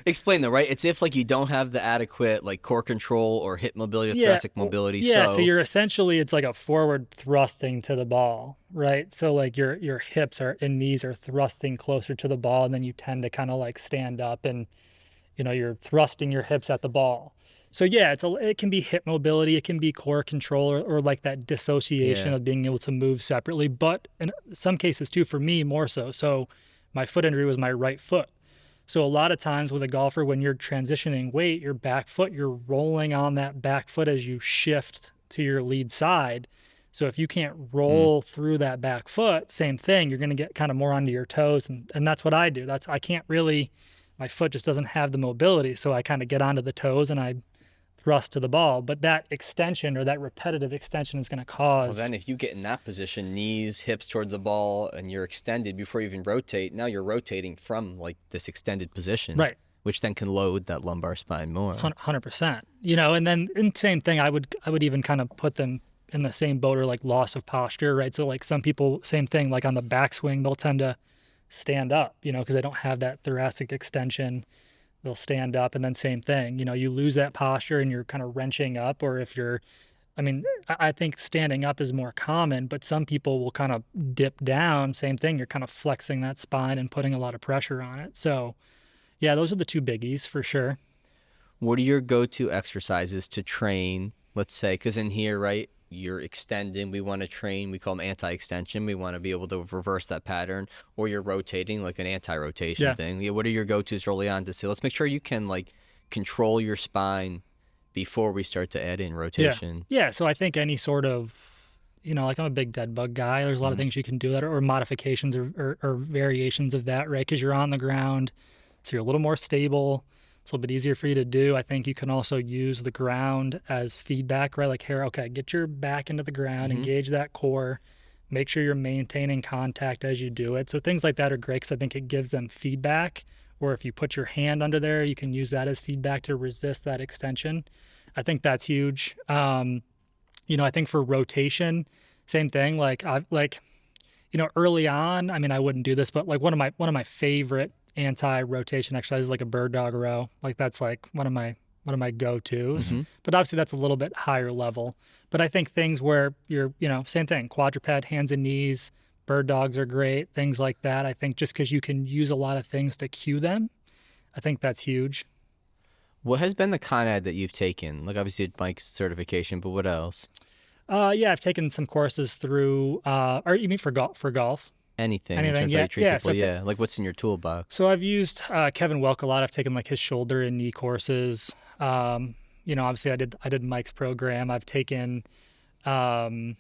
Explain though, right? It's if you don't have the adequate core control or hip mobility or thoracic mobility.
Yeah, so you're essentially, it's a forward thrusting to the ball, right? So your hips and knees are thrusting closer to the ball, and then you tend to kind of stand up and you're thrusting your hips at the ball. So yeah, it can be hip mobility, it can be core control, or that dissociation of being able to move separately. But in some cases too, for me more so. So my foot injury was my right foot. So a lot of times with a golfer, when you're transitioning weight, your back foot, you're rolling on that back foot as you shift to your lead side. So if you can't roll through that back foot, same thing, you're going to get kind of more onto your toes, and that's what I do. I can't really, my foot just doesn't have the mobility, so I kind of get onto the toes and I thrust to the ball, but that extension or that repetitive extension is going to cause.
Well, then if you get in that position, knees, hips towards the ball, and you're extended before you even rotate, now you're rotating from this extended position,
right? Which
then can load that lumbar spine more.
100%. And then same thing, I would even kind of put them in the same boat, or loss of posture, right? So some people, same thing, on the backswing, they'll tend to stand up, because they don't have that thoracic extension. They'll stand up, and then same thing, you lose that posture and you're kind of wrenching up. Or if you're, I think standing up is more common, but some people will kind of dip down, same thing, you're kind of flexing that spine and putting a lot of pressure on it. So yeah, those are the two biggies for sure.
What are your go-to exercises to train, let's say, because in here, right, you're extending, we want to train, we call them anti-extension, we want to be able to reverse that pattern, or you're rotating, an anti-rotation thing. Yeah, what are your go-tos early on to say, let's make sure you can control your spine before we start to add in rotation?
Yeah, so I think any sort of, I'm a big dead bug guy. There's a lot of things you can do that, or modifications or variations of that, right? Because you're on the ground, so you're a little more stable. It's a little bit easier for you to do. I think you can also use the ground as feedback, right? Here, okay, get your back into the ground, engage that core, make sure you're maintaining contact as you do it. So things like that are great because I think it gives them feedback. Or if you put your hand under there, you can use that as feedback to resist that extension. I think that's huge. I think for rotation, same thing. Early on, I wouldn't do this, but one of my favorite anti-rotation exercises like a bird dog row. Like that's like one of my go-tos. But obviously that's a little bit higher level. But I think things where you're, same thing, quadruped, hands and knees, bird dogs are great, things like that. I think just because you can use a lot of things to cue them, I think that's huge.
What has been the Con Ed that you've taken? Like obviously Mike's certification, but what else?
Yeah, I've taken some courses through, or you mean for golf?
Anything in terms of how you treat people, like what's in your toolbox?
So I've used Kevin Welk a lot. I've taken like his shoulder and knee courses. Obviously I did Mike's program. I've taken, the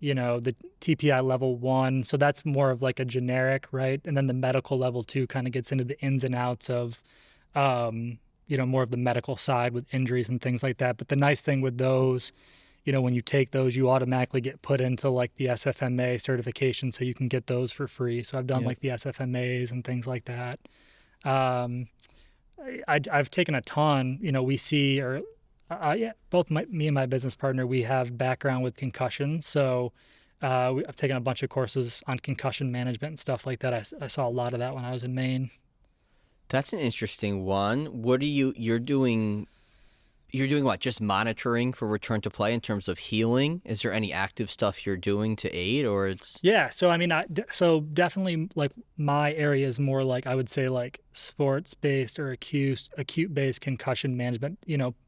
TPI level 1. So that's more of like a generic, right? And then the medical level 2 kind of gets into the ins and outs of, more of the medical side with injuries and things like that. But the nice thing with those, when you take those, you automatically get put into like the SFMA certification, so you can get those for free. So I've done like the SFMAs and things like that. I've taken a ton. We see, both me and my business partner, we have background with concussions. So I've taken a bunch of courses on concussion management and stuff like that. I saw a lot of that when I was in Maine.
That's an interesting one. What are you're doing? You're doing what? Just monitoring for return to play in terms of healing? Is there any active stuff you're doing to aid, or it's?
Yeah. So, I mean, so definitely like my area is more like, I would say like sports-based or acute-based concussion management,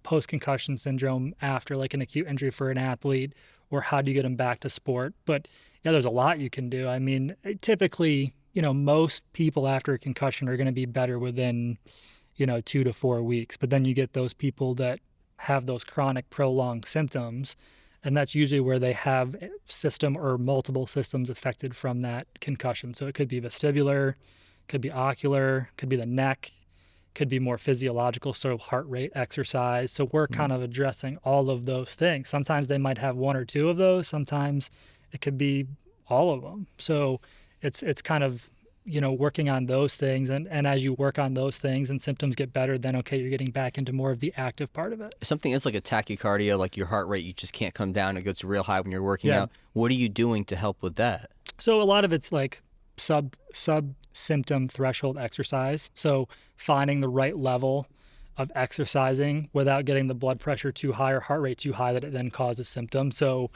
post-concussion syndrome after like an acute injury for an athlete, or how do you get them back to sport? But yeah, there's a lot you can do. I mean, typically, most people after a concussion are going to be better within, 2 to 4 weeks. But then you get those people that have those chronic prolonged symptoms, and that's usually where they have a system or multiple systems affected from that concussion. So it could be vestibular, could be ocular, could be the neck, could be more physiological, sort of heart rate, exercise. So we're kind of addressing all of those things. Sometimes they might have 1 or 2 of those. Sometimes it could be all of them. So it's kind of, working on those things. And as you work on those things and symptoms get better, then, okay, you're getting back into more of the active part of it.
Something is like a tachycardia, like your heart rate, you just can't come down. It goes real high when you're working out. What are you doing to help with that?
So a lot of it's like sub symptom threshold exercise. So finding the right level of exercising without getting the blood pressure too high or heart rate too high that it then causes symptoms. So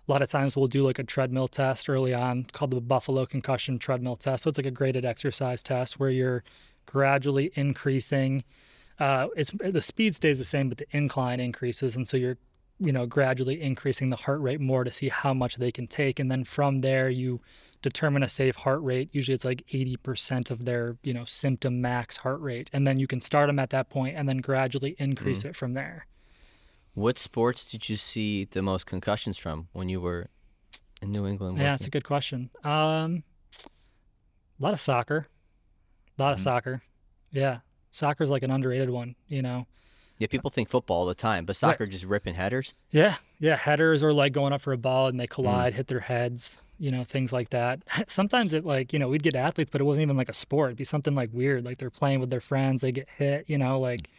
a lot of times we'll do like a treadmill test early on called the Buffalo Concussion Treadmill Test. So it's like a graded exercise test where you're gradually increasing. The speed stays the same, but the incline increases. And so you're, gradually increasing the heart rate more to see how much they can take. And then from there, you determine a safe heart rate. Usually it's like 80% of their, symptom max heart rate. And then you can start them at that point and then gradually increase it from there.
What sports did you see the most concussions from when you were in New England working?
Yeah, that's a good question. A lot of soccer. Soccer. Yeah. Soccer's like an underrated one,
Yeah, people think football all the time, but soccer just ripping headers?
Yeah. Yeah, headers, or like going up for a ball and they collide, hit their heads, things like that. Sometimes it like, we'd get athletes, but it wasn't even like a sport. It'd be something like weird, like they're playing with their friends, they get hit, like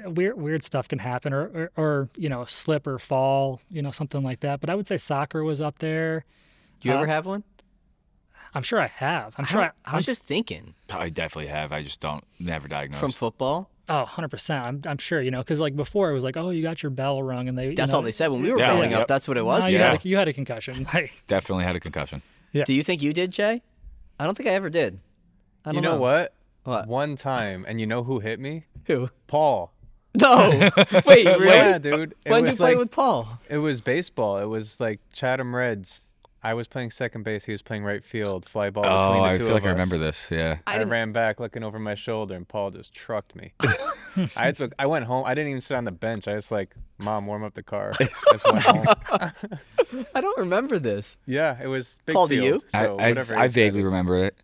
weird stuff can happen, or slip or fall, something like that. But I would say soccer was up there.
Do you ever have one?
I'm sure I have.
I was just thinking.
I definitely have. I just never diagnosed.
From football?
Oh, 100%. I'm sure, because like before it was like, oh, you got your bell rung, and
that's all they said when we were growing up. That's what it was.
No, you had a concussion.
Definitely had a concussion.
Yeah.
Do you think you did, Jay? I don't think I ever did. I don't know.
You know what?
What?
One time, and you know who hit me?
Who?
Paul.
No. Wait, really?
Yeah, dude.
When did you play with Paul?
It was baseball. It was like Chatham Reds. I was playing second base. He was playing right field. Fly ball between the two of us.
I feel like I remember this. Yeah.
I ran back looking over my shoulder, and Paul just trucked me. I went home. I didn't even sit on the bench. I was like, Mom, warm up the car. I just went home.
I don't remember this.
Yeah, it was big
Paul,
field.
do you?
So
I vaguely remember it.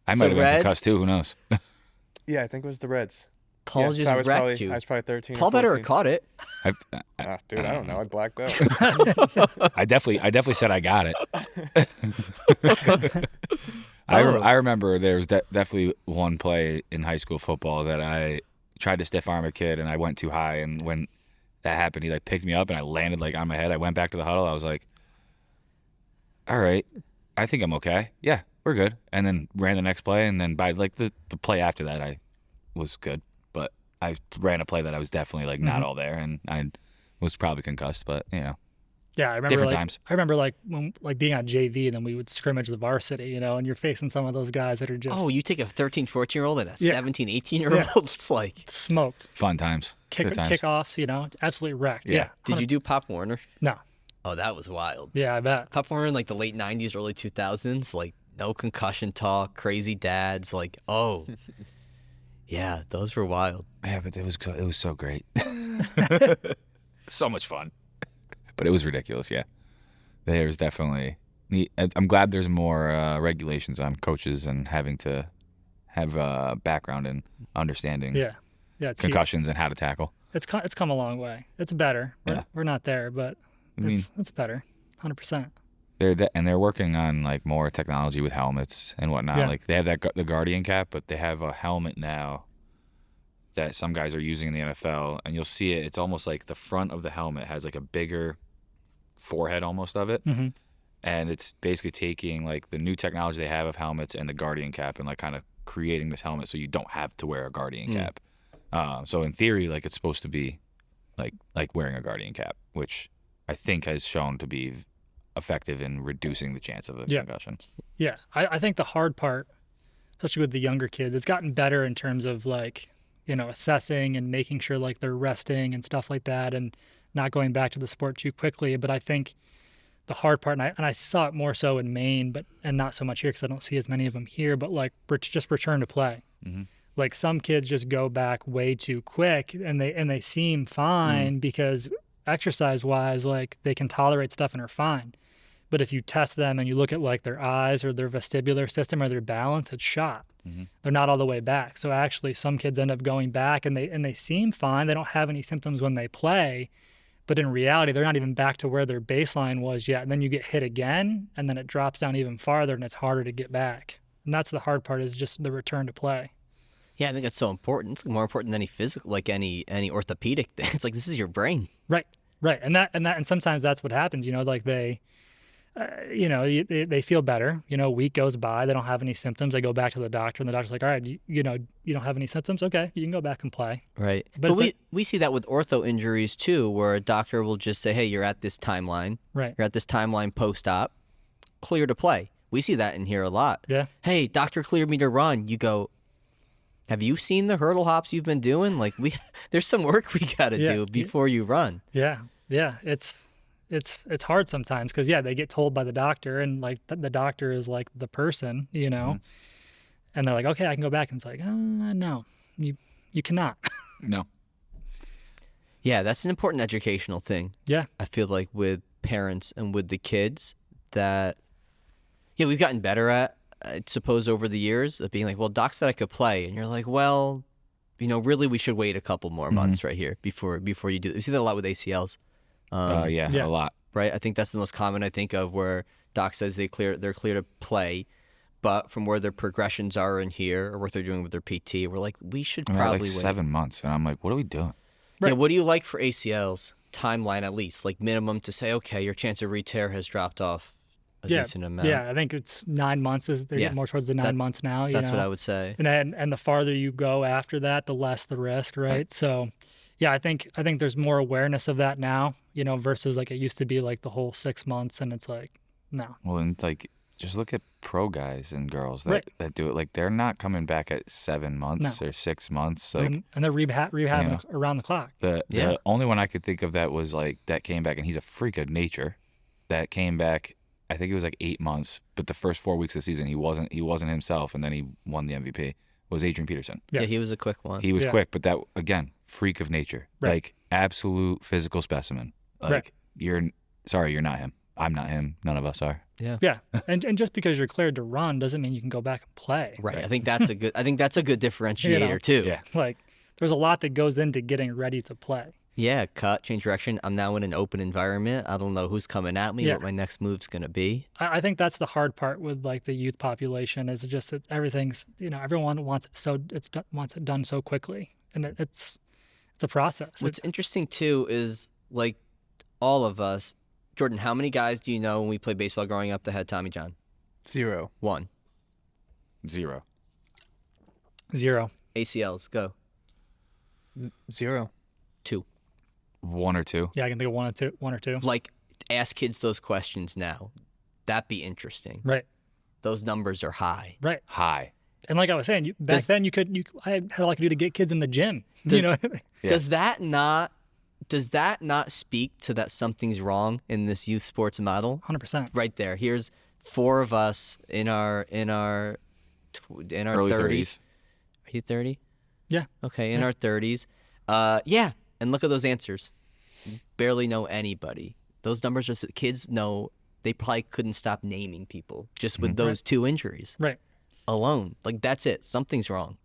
I might have been concussed too. Who knows?
Yeah, I think it was the Reds.
Paul just wrecked you.
I was probably 13.
Paul better have caught it.
Dude, I don't know. I blacked out.
I definitely said I got it. I remember there was definitely one play in high school football that I tried to stiff arm a kid, and I went too high, and when that happened, he like picked me up and I landed like on my head. I went back to the huddle. I was like, all right, I think I'm okay. Yeah, we're good. And then ran the next play, and then by like the play after that, I was good. But I ran a play that I was definitely like not all there, and I was probably concussed. But
Yeah, I remember
different
like
times.
I remember like when like being on JV, and then we would scrimmage the varsity, and you're facing some of those guys that are just
Oh, you take a 13, 14-year-old and a
Yeah.
17, 18-year-old.
Yeah.
It's like,
smoked.
Fun times. Good times.
Kickoffs, absolutely wrecked.
Yeah.
Yeah.
did you do Pop Warner?
No.
Oh, that was wild.
Yeah, I bet.
Pop Warner in like the late 90s, early 2000s, like no concussion talk, crazy dads, like, oh. Yeah, those were wild.
Yeah, but it was so great. So much fun. But it was ridiculous, yeah. There's definitely I'm glad there's more regulations on coaches and having to have background and understanding
Yeah. Yeah, it's
concussions and how to tackle.
It's come a long way. It's better.
Yeah.
We're not there, but
I mean,
it's better. 100%.
they're working on like more technology with helmets and whatnot.
Yeah.
Like they have the Guardian cap, but they have a helmet now that some guys are using in the NFL, and you'll see it. It's almost like the front of the helmet has like a bigger forehead almost of it.
Mhm.
And it's basically taking like the new technology they have of helmets and the Guardian cap and like kind of creating this helmet so you don't have to wear a Guardian cap. So in theory, like it's supposed to be like wearing a Guardian cap, which I think has shown to be effective in reducing the chance of a concussion.
Yeah, I think the hard part, especially with the younger kids, it's gotten better in terms of like, assessing and making sure like they're resting and stuff like that and not going back to the sport too quickly. But I think the hard part, and I saw it more so in Maine, and not so much here because I don't see as many of them here, but like just return to play.
Mm-hmm.
Like some kids just go back way too quick, and they seem fine because exercise-wise, like they can tolerate stuff and are fine. But if you test them and you look at like their eyes or their vestibular system or their balance, it's shot.
Mm-hmm.
They're not all the way back. So actually some kids end up going back and they seem fine. They don't have any symptoms when they play, but in reality, they're not even back to where their baseline was yet. And then you get hit again, and then it drops down even farther, and it's harder to get back. And that's the hard part, is just the return to play.
Yeah, I think that's so important. It's more important than any physical, like any orthopedic thing. It's like, this is your brain.
Right. And sometimes that's what happens, like they, they feel better, a week goes by, they don't have any symptoms. They go back to the doctor, and the doctor's like, all right, you don't have any symptoms. Okay, you can go back and play.
Right.
But
But we see that with ortho injuries too, where a doctor will just say, hey, you're at this timeline.
Right.
You're at this timeline post-op, clear to play. We see that in here a lot.
Yeah.
Hey, doctor cleared me to run. You go, have you seen the hurdle hops you've been doing? Like there's some work we got to do before you run.
Yeah. It's hard sometimes because they get told by the doctor, and like the doctor is like the person, and they're like, okay, I can go back, and it's like, no, you cannot.
No.
Yeah, that's an important educational thing.
Yeah.
I feel like with parents and with the kids that, we've gotten better at, I suppose, over the years of being like, well, doc said I could play, and you're like, well, really we should wait a couple more months right here before you do. You see that a lot with ACLs.
Yeah, a lot.
Right? I think that's the most common I think of, where doc says they're clear to play, but from where their progressions are in here or what they're doing with their PT, we're like, we should probably
like
wait.
7 months, and I'm like, what are we doing?
Yeah, what do you like for ACLs? Timeline at least, like minimum to say, okay, your chance of re-tear has dropped off a decent amount.
Yeah, I think it's 9 months. They're getting more towards the 9 months now.
That's what I would say.
And the farther you go after that, the less the risk, right? So, yeah, I think there's more awareness of that now, versus like it used to be like the whole 6 months, and it's like, no.
Well, and it's like, just look at pro guys and girls that do it. Like, they're not coming back at 7 months or 6 months. Like,
and they're rehabbing around the clock.
The only one I could think of that was like, that came back, and he's a freak of nature, that came back, I think it was like 8 months, but the first 4 weeks of the season, he wasn't himself, and then he won the MVP, was Adrian Peterson.
Yeah, he was a quick one.
He was quick, but that, again, freak of nature.
Right.
Like, absolute physical specimen. Like, you're not him. I'm not him. None of us are.
Yeah. And just because you're cleared to run doesn't mean you can go back and play.
Right. I think that's a good differentiator too.
Yeah.
Like, there's a lot that goes into getting ready to play.
Yeah, cut, change direction. I'm now in an open environment. I don't know who's coming at me, what my next move's going to be.
I think that's the hard part with like the youth population, is just that everything's, everyone wants it done so quickly, and it's a process.
What's interesting too is, like, all of us, Jordan, how many guys do you know when we played baseball growing up that had Tommy John?
0.
1.
0.
0.
ACLs, go.
0.
2.
1 or 2.
Yeah, I can think of one or two.
Like, ask kids those questions now. That'd be interesting.
Right.
Those numbers are high.
Right.
High.
And like I was saying, back then I had a lot to do to get kids in the gym. You know,
Yeah.
Does that not speak to that something's wrong in this youth sports model?
100%.
Right there. Here's 4 of us in our
Early
30s. Are you 30?
Yeah.
Okay, in our 30s. Yeah, and look at those answers. Barely know anybody. Those numbers are kids know they probably couldn't stop naming people just with those 2 injuries
Right.
alone. Like, that's it. Something's wrong.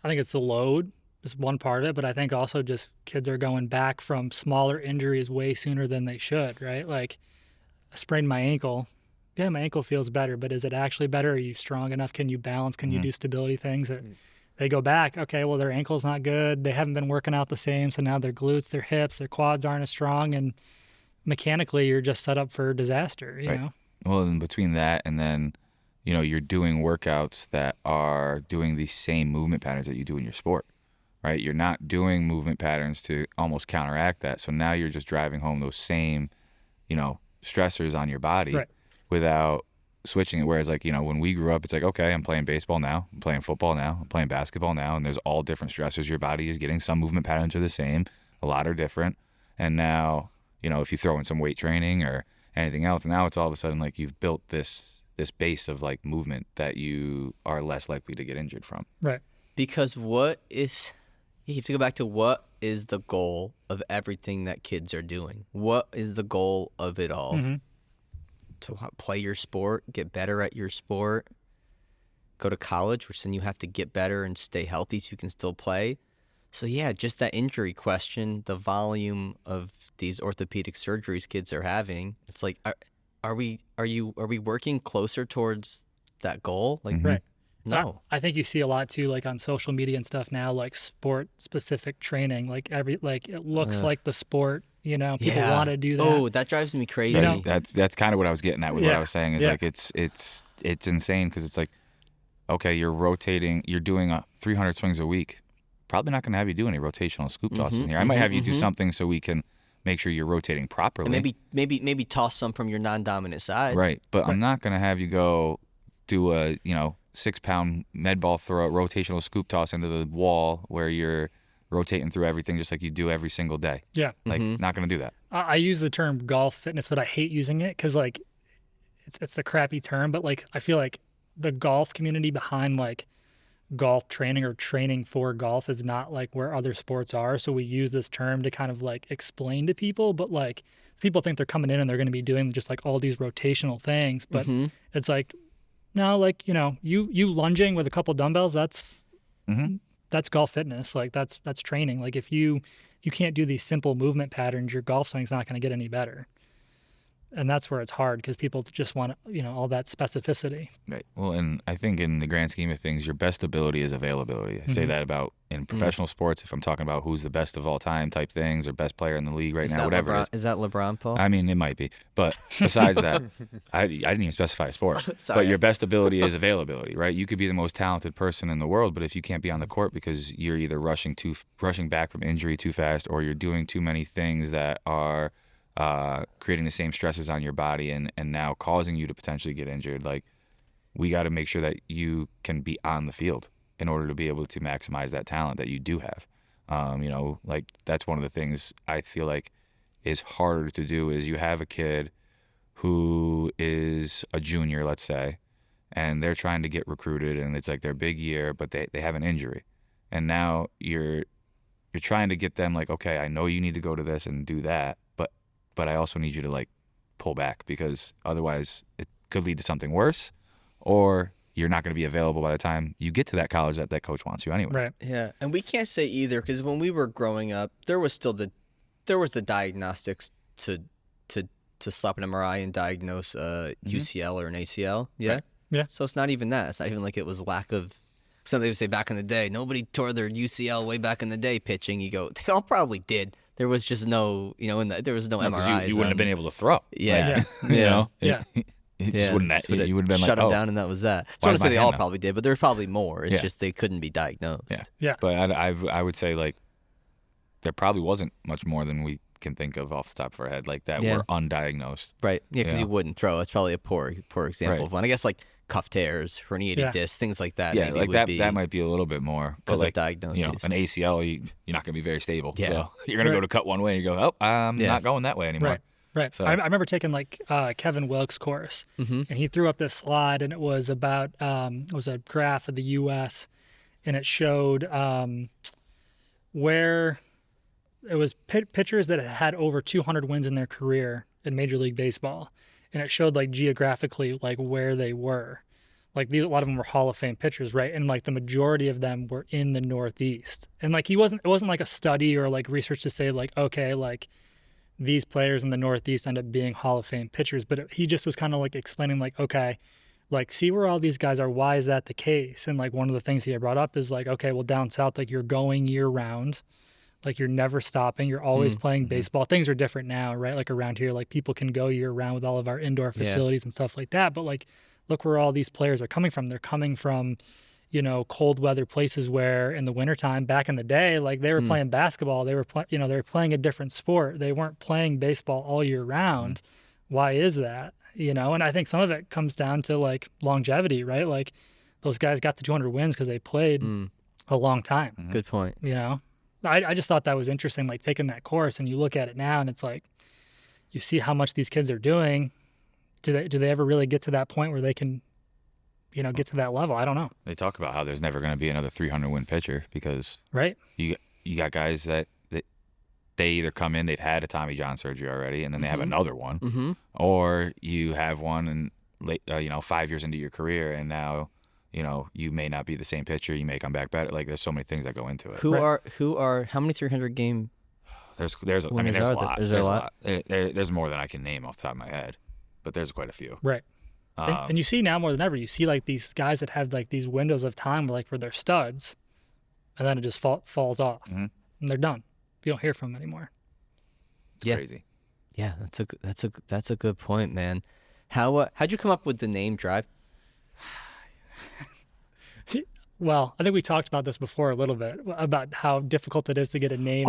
I think it's the load is one part of it, but I think also just kids are going back from smaller injuries way sooner than they should, right? Like, I sprained my ankle. Yeah, my ankle feels better, but is it actually better? Are you strong enough? Can you balance? Can you do stability things? That they go back, okay, well, their ankle's not good. They haven't been working out the same, so now their glutes, their hips, their quads aren't as strong, and mechanically you're just set up for disaster, you know?
Well, in between that and then, you're doing workouts that are doing the same movement patterns that you do in your sport, right? You're not doing movement patterns to almost counteract that. So now you're just driving home those same, stressors on your body without switching it. Whereas, like, when we grew up, it's like, okay, I'm playing baseball now, I'm playing football now, I'm playing basketball now, and there's all different stressors your body is getting. Some movement patterns are the same, a lot are different. And now, if you throw in some weight training or anything else, now it's all of a sudden like you've built this base of like movement that you are less likely to get injured from.
Right.
Because you have to go back to what is the goal of everything that kids are doing? What is the goal of it all? To play your sport, get better at your sport, go to college, which then you have to get better and stay healthy so you can still play. So yeah, just that injury question, the volume of these orthopedic surgeries kids are having. It's like, are we working closer towards that goal? Like,
Right.
no.
I think you see a lot too, like on social media and stuff now, like sport specific training, like it looks like the sport, people want to do that.
Oh, that drives me crazy.
That's kind of what I was getting at with what I was saying is
Yeah.
like it's insane because it's like, okay, you're rotating, you're doing 300 swings a week. Probably not going to have you do any rotational scoop tosses in here. I might have you do something so we can make sure you're rotating properly.
And maybe toss some from your non-dominant side.
Right, but I'm not going to have you go do a 6-pound med ball throw, rotational scoop toss into the wall where you're rotating through everything just like you do every single day.
Yeah.
Like, not going to do that.
I use the term golf fitness, but I hate using it because like it's a crappy term, but like I feel like the golf community behind like golf training or training for golf is not like where other sports are. So we use this term to kind of like explain to people, but like people think they're coming in and they're going to be doing just like all these rotational things, but it's like, no, like, you lunging with a couple dumbbells, that's golf fitness. Like that's training. Like if you can't do these simple movement patterns, your golf swing's not going to get any better. And that's where it's hard because people just want, all that specificity.
Right. Well, and I think in the grand scheme of things, your best ability is availability. I say that about in professional sports, if I'm talking about who's the best of all time type things or best player in the league right now, whatever it is.
Is that LeBron, Paul?
I mean, it might be. But besides that, I didn't even specify a sport.
Sorry.
But your best ability is availability, right? You could be the most talented person in the world, but if you can't be on the court because you're either rushing back from injury too fast or you're doing too many things that are creating the same stresses on your body and now causing you to potentially get injured, like we got to make sure that you can be on the field in order to be able to maximize that talent that you do have. Like that's one of the things I feel like is harder to do is you have a kid who is a junior, let's say, and they're trying to get recruited and it's like their big year, but they have an injury. And now you're trying to get them like, okay, I know you need to go to this and do that, but I also need you to like pull back because otherwise it could lead to something worse or you're not going to be available by the time you get to that college that coach wants you anyway.
Right.
Yeah, and we can't say either because when we were growing up, there was the diagnostics to slap an MRI and diagnose a UCL or an ACL. Yeah.
Right. Yeah.
So it's not even that. It's not even like it was lack of. Something they would say back in the day. Nobody tore their UCL way back in the day pitching. You go, they all probably did. There was just no, there was no MRIs.
You wouldn't have been able to throw.
Yeah.
Like,
Yeah.
You just wouldn't. You would have been
shut
like,
them down, and that was that. So
why
I
is
say
my
they
hand
all
up?
probably did, but there's probably more. It's
Yeah.
just they couldn't be diagnosed.
Yeah.
Yeah.
But I would say like there probably wasn't much more than we can think of off the top of our head like that
Yeah.
were undiagnosed.
Right. Yeah, because
Yeah.
you wouldn't throw. It's probably a poor example
Right.
of one. I guess like cuff tears, herniated
Yeah.
discs, things like that.
Yeah,
maybe
like
would
that.
be
That might be a little bit more
because
but
of diagnoses.
an ACL, you're not going to be very stable.
Yeah.
So you're going to go to cut one way, and you go, oh, I'm
Yeah.
not going that way anymore.
Right.
So-
I remember taking like Kevin Wilkes' course, and he threw up this slide, and it was about it was a graph of the U.S. and it showed where it was pitchers that had over 200 wins in their career in Major League Baseball, and it showed like geographically like where they were. Like a lot of them were Hall of Fame pitchers, right? And like the majority of them were in the Northeast. And like it wasn't like a study or like research to say like, okay, like these players in the Northeast end up being Hall of Fame pitchers. But he just was kind of like explaining like, okay, like see where all these guys are. Why is that the case? And like one of the things he had brought up is like, okay, well down south, like you're going year round. Like you're never stopping. You're always playing baseball. Things are different now, right? Like around here, like people can go year round with all of our indoor facilities and stuff like that. But like, look where all these players are coming from. They're coming from, cold weather places where in the wintertime back in the day, like they were playing basketball. They were they were playing a different sport. They weren't playing baseball all year round. Why is that? And I think some of it comes down to like longevity, right? Like those guys got to 200 wins because they played a long time.
Good point.
I just thought that was interesting, like taking that course and you look at it now and it's like, you see how much these kids are doing. Do they ever really get to that point where they can, get to that level? I don't know.
They talk about how there's never going to be another 300 win pitcher because
Right.
you got guys that they either come in, they've had a Tommy John surgery already, and then they have another one, or you have one and late, 5 years into your career, and now you may not be the same pitcher. You may come back better. Like there's so many things that go into it.
Who are how many 300 game?
There's
winners
a
are there?
lot.
Is there a lot?
There's more than I can name off the top of my head, but there's quite a few.
Right. And you see now more than ever, you see like these guys that have like these windows of time where they're studs, and then it just falls off, and they're done. You don't hear from them anymore.
It's crazy.
Yeah, that's a good point, man. How'd you come up with the name Drive?
Well, I think we talked about this before a little bit about how difficult it is to get a name.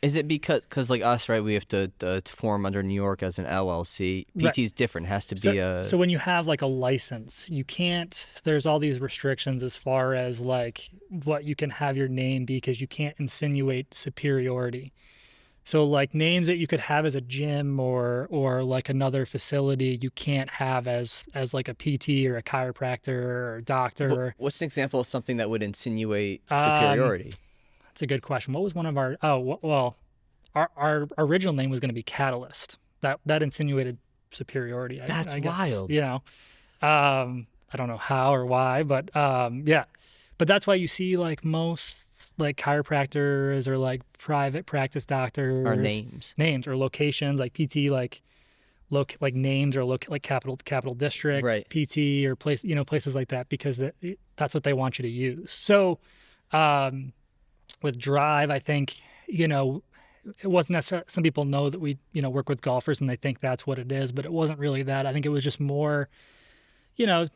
Is it because like us, right? We have to form under New York as an LLC. PT's different. Has to be
So when you have like a license, you can't. There's all these restrictions as far as like what you can have your name be because you can't insinuate superiority. So like names that you could have as a gym or like another facility, you can't have as like a PT or a chiropractor or a doctor.
What's an example of something that would insinuate superiority?
That's a good question. What was one of our? Our original name was going to be Catalyst. That insinuated superiority.
That's
I guess,
wild.
I don't know how or why, but but that's why you see like most like chiropractors or like private practice doctors
Or names
or locations like PT like names or like capital district
Right.
PT or places like that because that's what they want you to use. So with Drive, I think it wasn't necessarily, some people know that we work with golfers and they think that's what it is, but it wasn't really that. I think it was just more our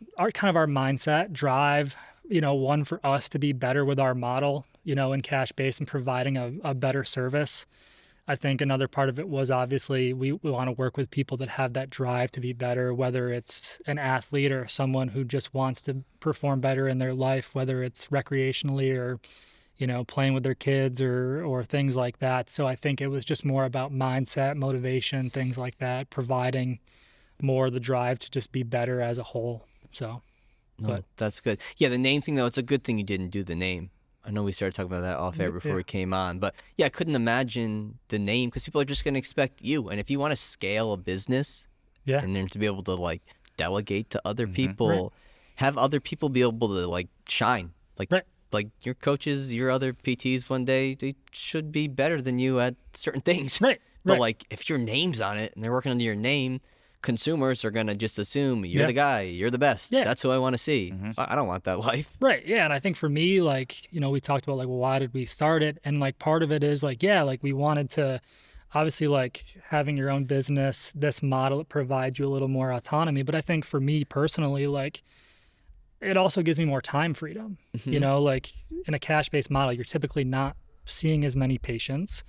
mindset. Drive, one for us to be better with our model, in cash base and providing a better service. I think another part of it was obviously we want to work with people that have that drive to be better, whether it's an athlete or someone who just wants to perform better in their life, whether it's recreationally or, playing with their kids or things like that. So I think it was just more about mindset, motivation, things like that, providing more the drive to just be better as a whole. So. But
that's good. Yeah, the name thing though, it's a good thing you didn't do the name. I know we started talking about that off air before we came on, but yeah, I couldn't imagine the name because people are just going to expect you. And if you want to scale a business, and then to be able to like delegate to other people, have other people be able to like shine, like your coaches, your other PTs one day, they should be better than you at certain things. But like if your name's on it and they're working under your name, consumers are going to just assume you're the guy, you're the best. That's who I want to see. I don't want that life.
Right. Yeah. And I think for me, like, we talked about like, well, why did we start it? And like, part of it is like, like we wanted to obviously like having your own business, this model, it provides you a little more autonomy. But I think for me personally, like it also gives me more time freedom. You know, like in a cash-based model, you're typically not seeing as many patients.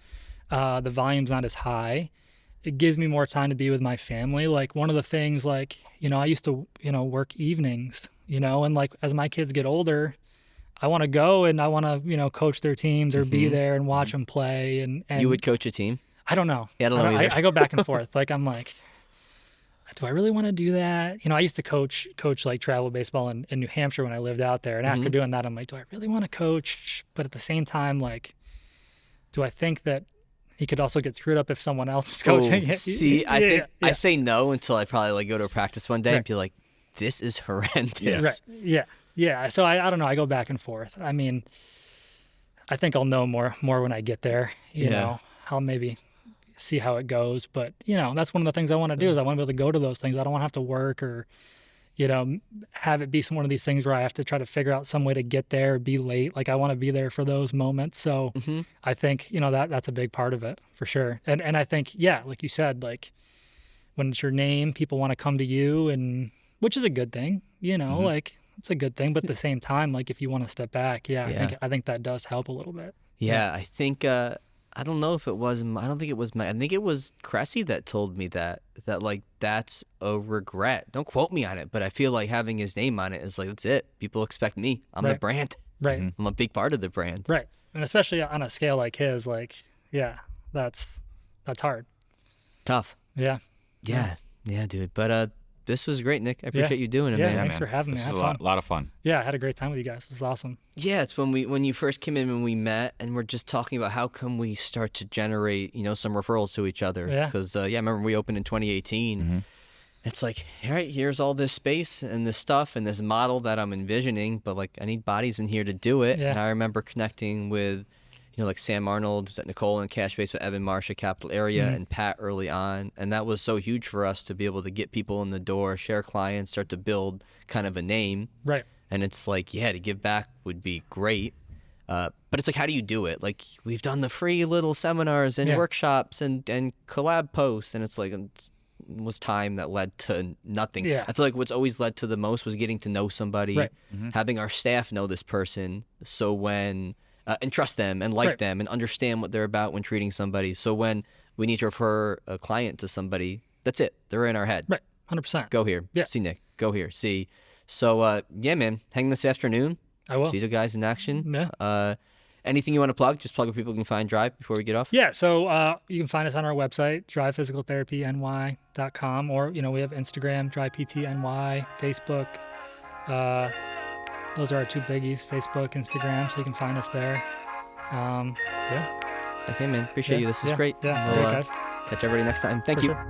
The volume's not as high. It gives me more time to be with my family. Like one of the things, like, you know, I used to, you know, work evenings, you know, and like as my kids get older, I want to go and I want to, you know, coach their teams or be there and watch them play. And
You would coach a team?
I don't know.
Yeah, I don't know either.
I go back and forth. Like I'm like, do I really want to do that? You know, I used to coach like travel baseball in New Hampshire when I lived out there. And after doing that, I'm like, do I really want to coach? But at the same time, like, do I think that he could also get screwed up if someone else is coaching?
Ooh, see, I think I say no until I probably like go to a practice one day and be like, this is horrendous.
Right. Yeah. Yeah. So I don't know. I go back and forth. I mean, I think I'll know more when I get there. You know, I'll maybe see how it goes. But, you know, that's one of the things I want to do is I want to be able to go to those things. I don't want to have to work or, you know, have it be one of these things where I have to try to figure out some way to get there, be late. Like I want to be there for those moments. So I think, you know, that's a big part of it for sure. And I think, yeah, like you said, like when it's your name, people want to come to you, and which is a good thing, you know, like it's a good thing. But at the same time, like if you want to step back, I think that does help a little bit.
Yeah, I think I don't know if it was. I don't think it was. I think it was Cressy that told me that like that's a regret. Don't quote me on it, but I feel like having his name on it is like that's it. People expect me. I'm the brand.
Right.
I'm a big part of the brand.
Right. And especially on a scale like his, like that's hard.
Tough.
Yeah.
Yeah, dude. But this was great, Nick. I appreciate you doing it,
yeah,
man.
thanks for having me.
This
I
was
had
a lot of fun.
Yeah, I had a great time with you guys. This is awesome.
Yeah, it's when you first came in when we met, and we're just talking about how can we start to generate, you know, some referrals to each other.
Yeah.
Because I remember we opened in 2018. It's like, all right, here's all this space and this stuff and this model that I'm envisioning, but like I need bodies in here to do it.
Yeah.
And I remember connecting with, you know, like Sam Arnold, who's at Nicole and Cash Base with Evan Marsh at Capital Area and Pat early on. And that was so huge for us to be able to get people in the door, share clients, start to build kind of a name.
Right.
And it's like, yeah, to give back would be great. But it's like, how do you do it? Like, we've done the free little seminars and workshops and collab posts. And it's like, it was time that led to nothing.
Yeah.
I feel like what's always led to the most was getting to know somebody, having our staff know this person. So when, and trust them and like them and understand what they're about when treating somebody. So when we need to refer a client to somebody, that's it. They're in our head.
Right. 100%.
Go here.
Yeah.
See Nick. Go here. See. So, yeah, man, hang this afternoon.
I will.
See the guys in action.
Yeah.
Anything you want to plug? Just plug where people can find Drive before we get off.
Yeah, so you can find us on our website, drivephysicaltherapyny.com, or, you know, we have Instagram, DrivePTNY, Facebook. Those are our two biggies, Facebook, Instagram, so you can find us there. Yeah.
Okay, man. Appreciate you. This is great.
Yeah,
We'll,
great, guys.
catch everybody next time. Thank
For
you.
sure.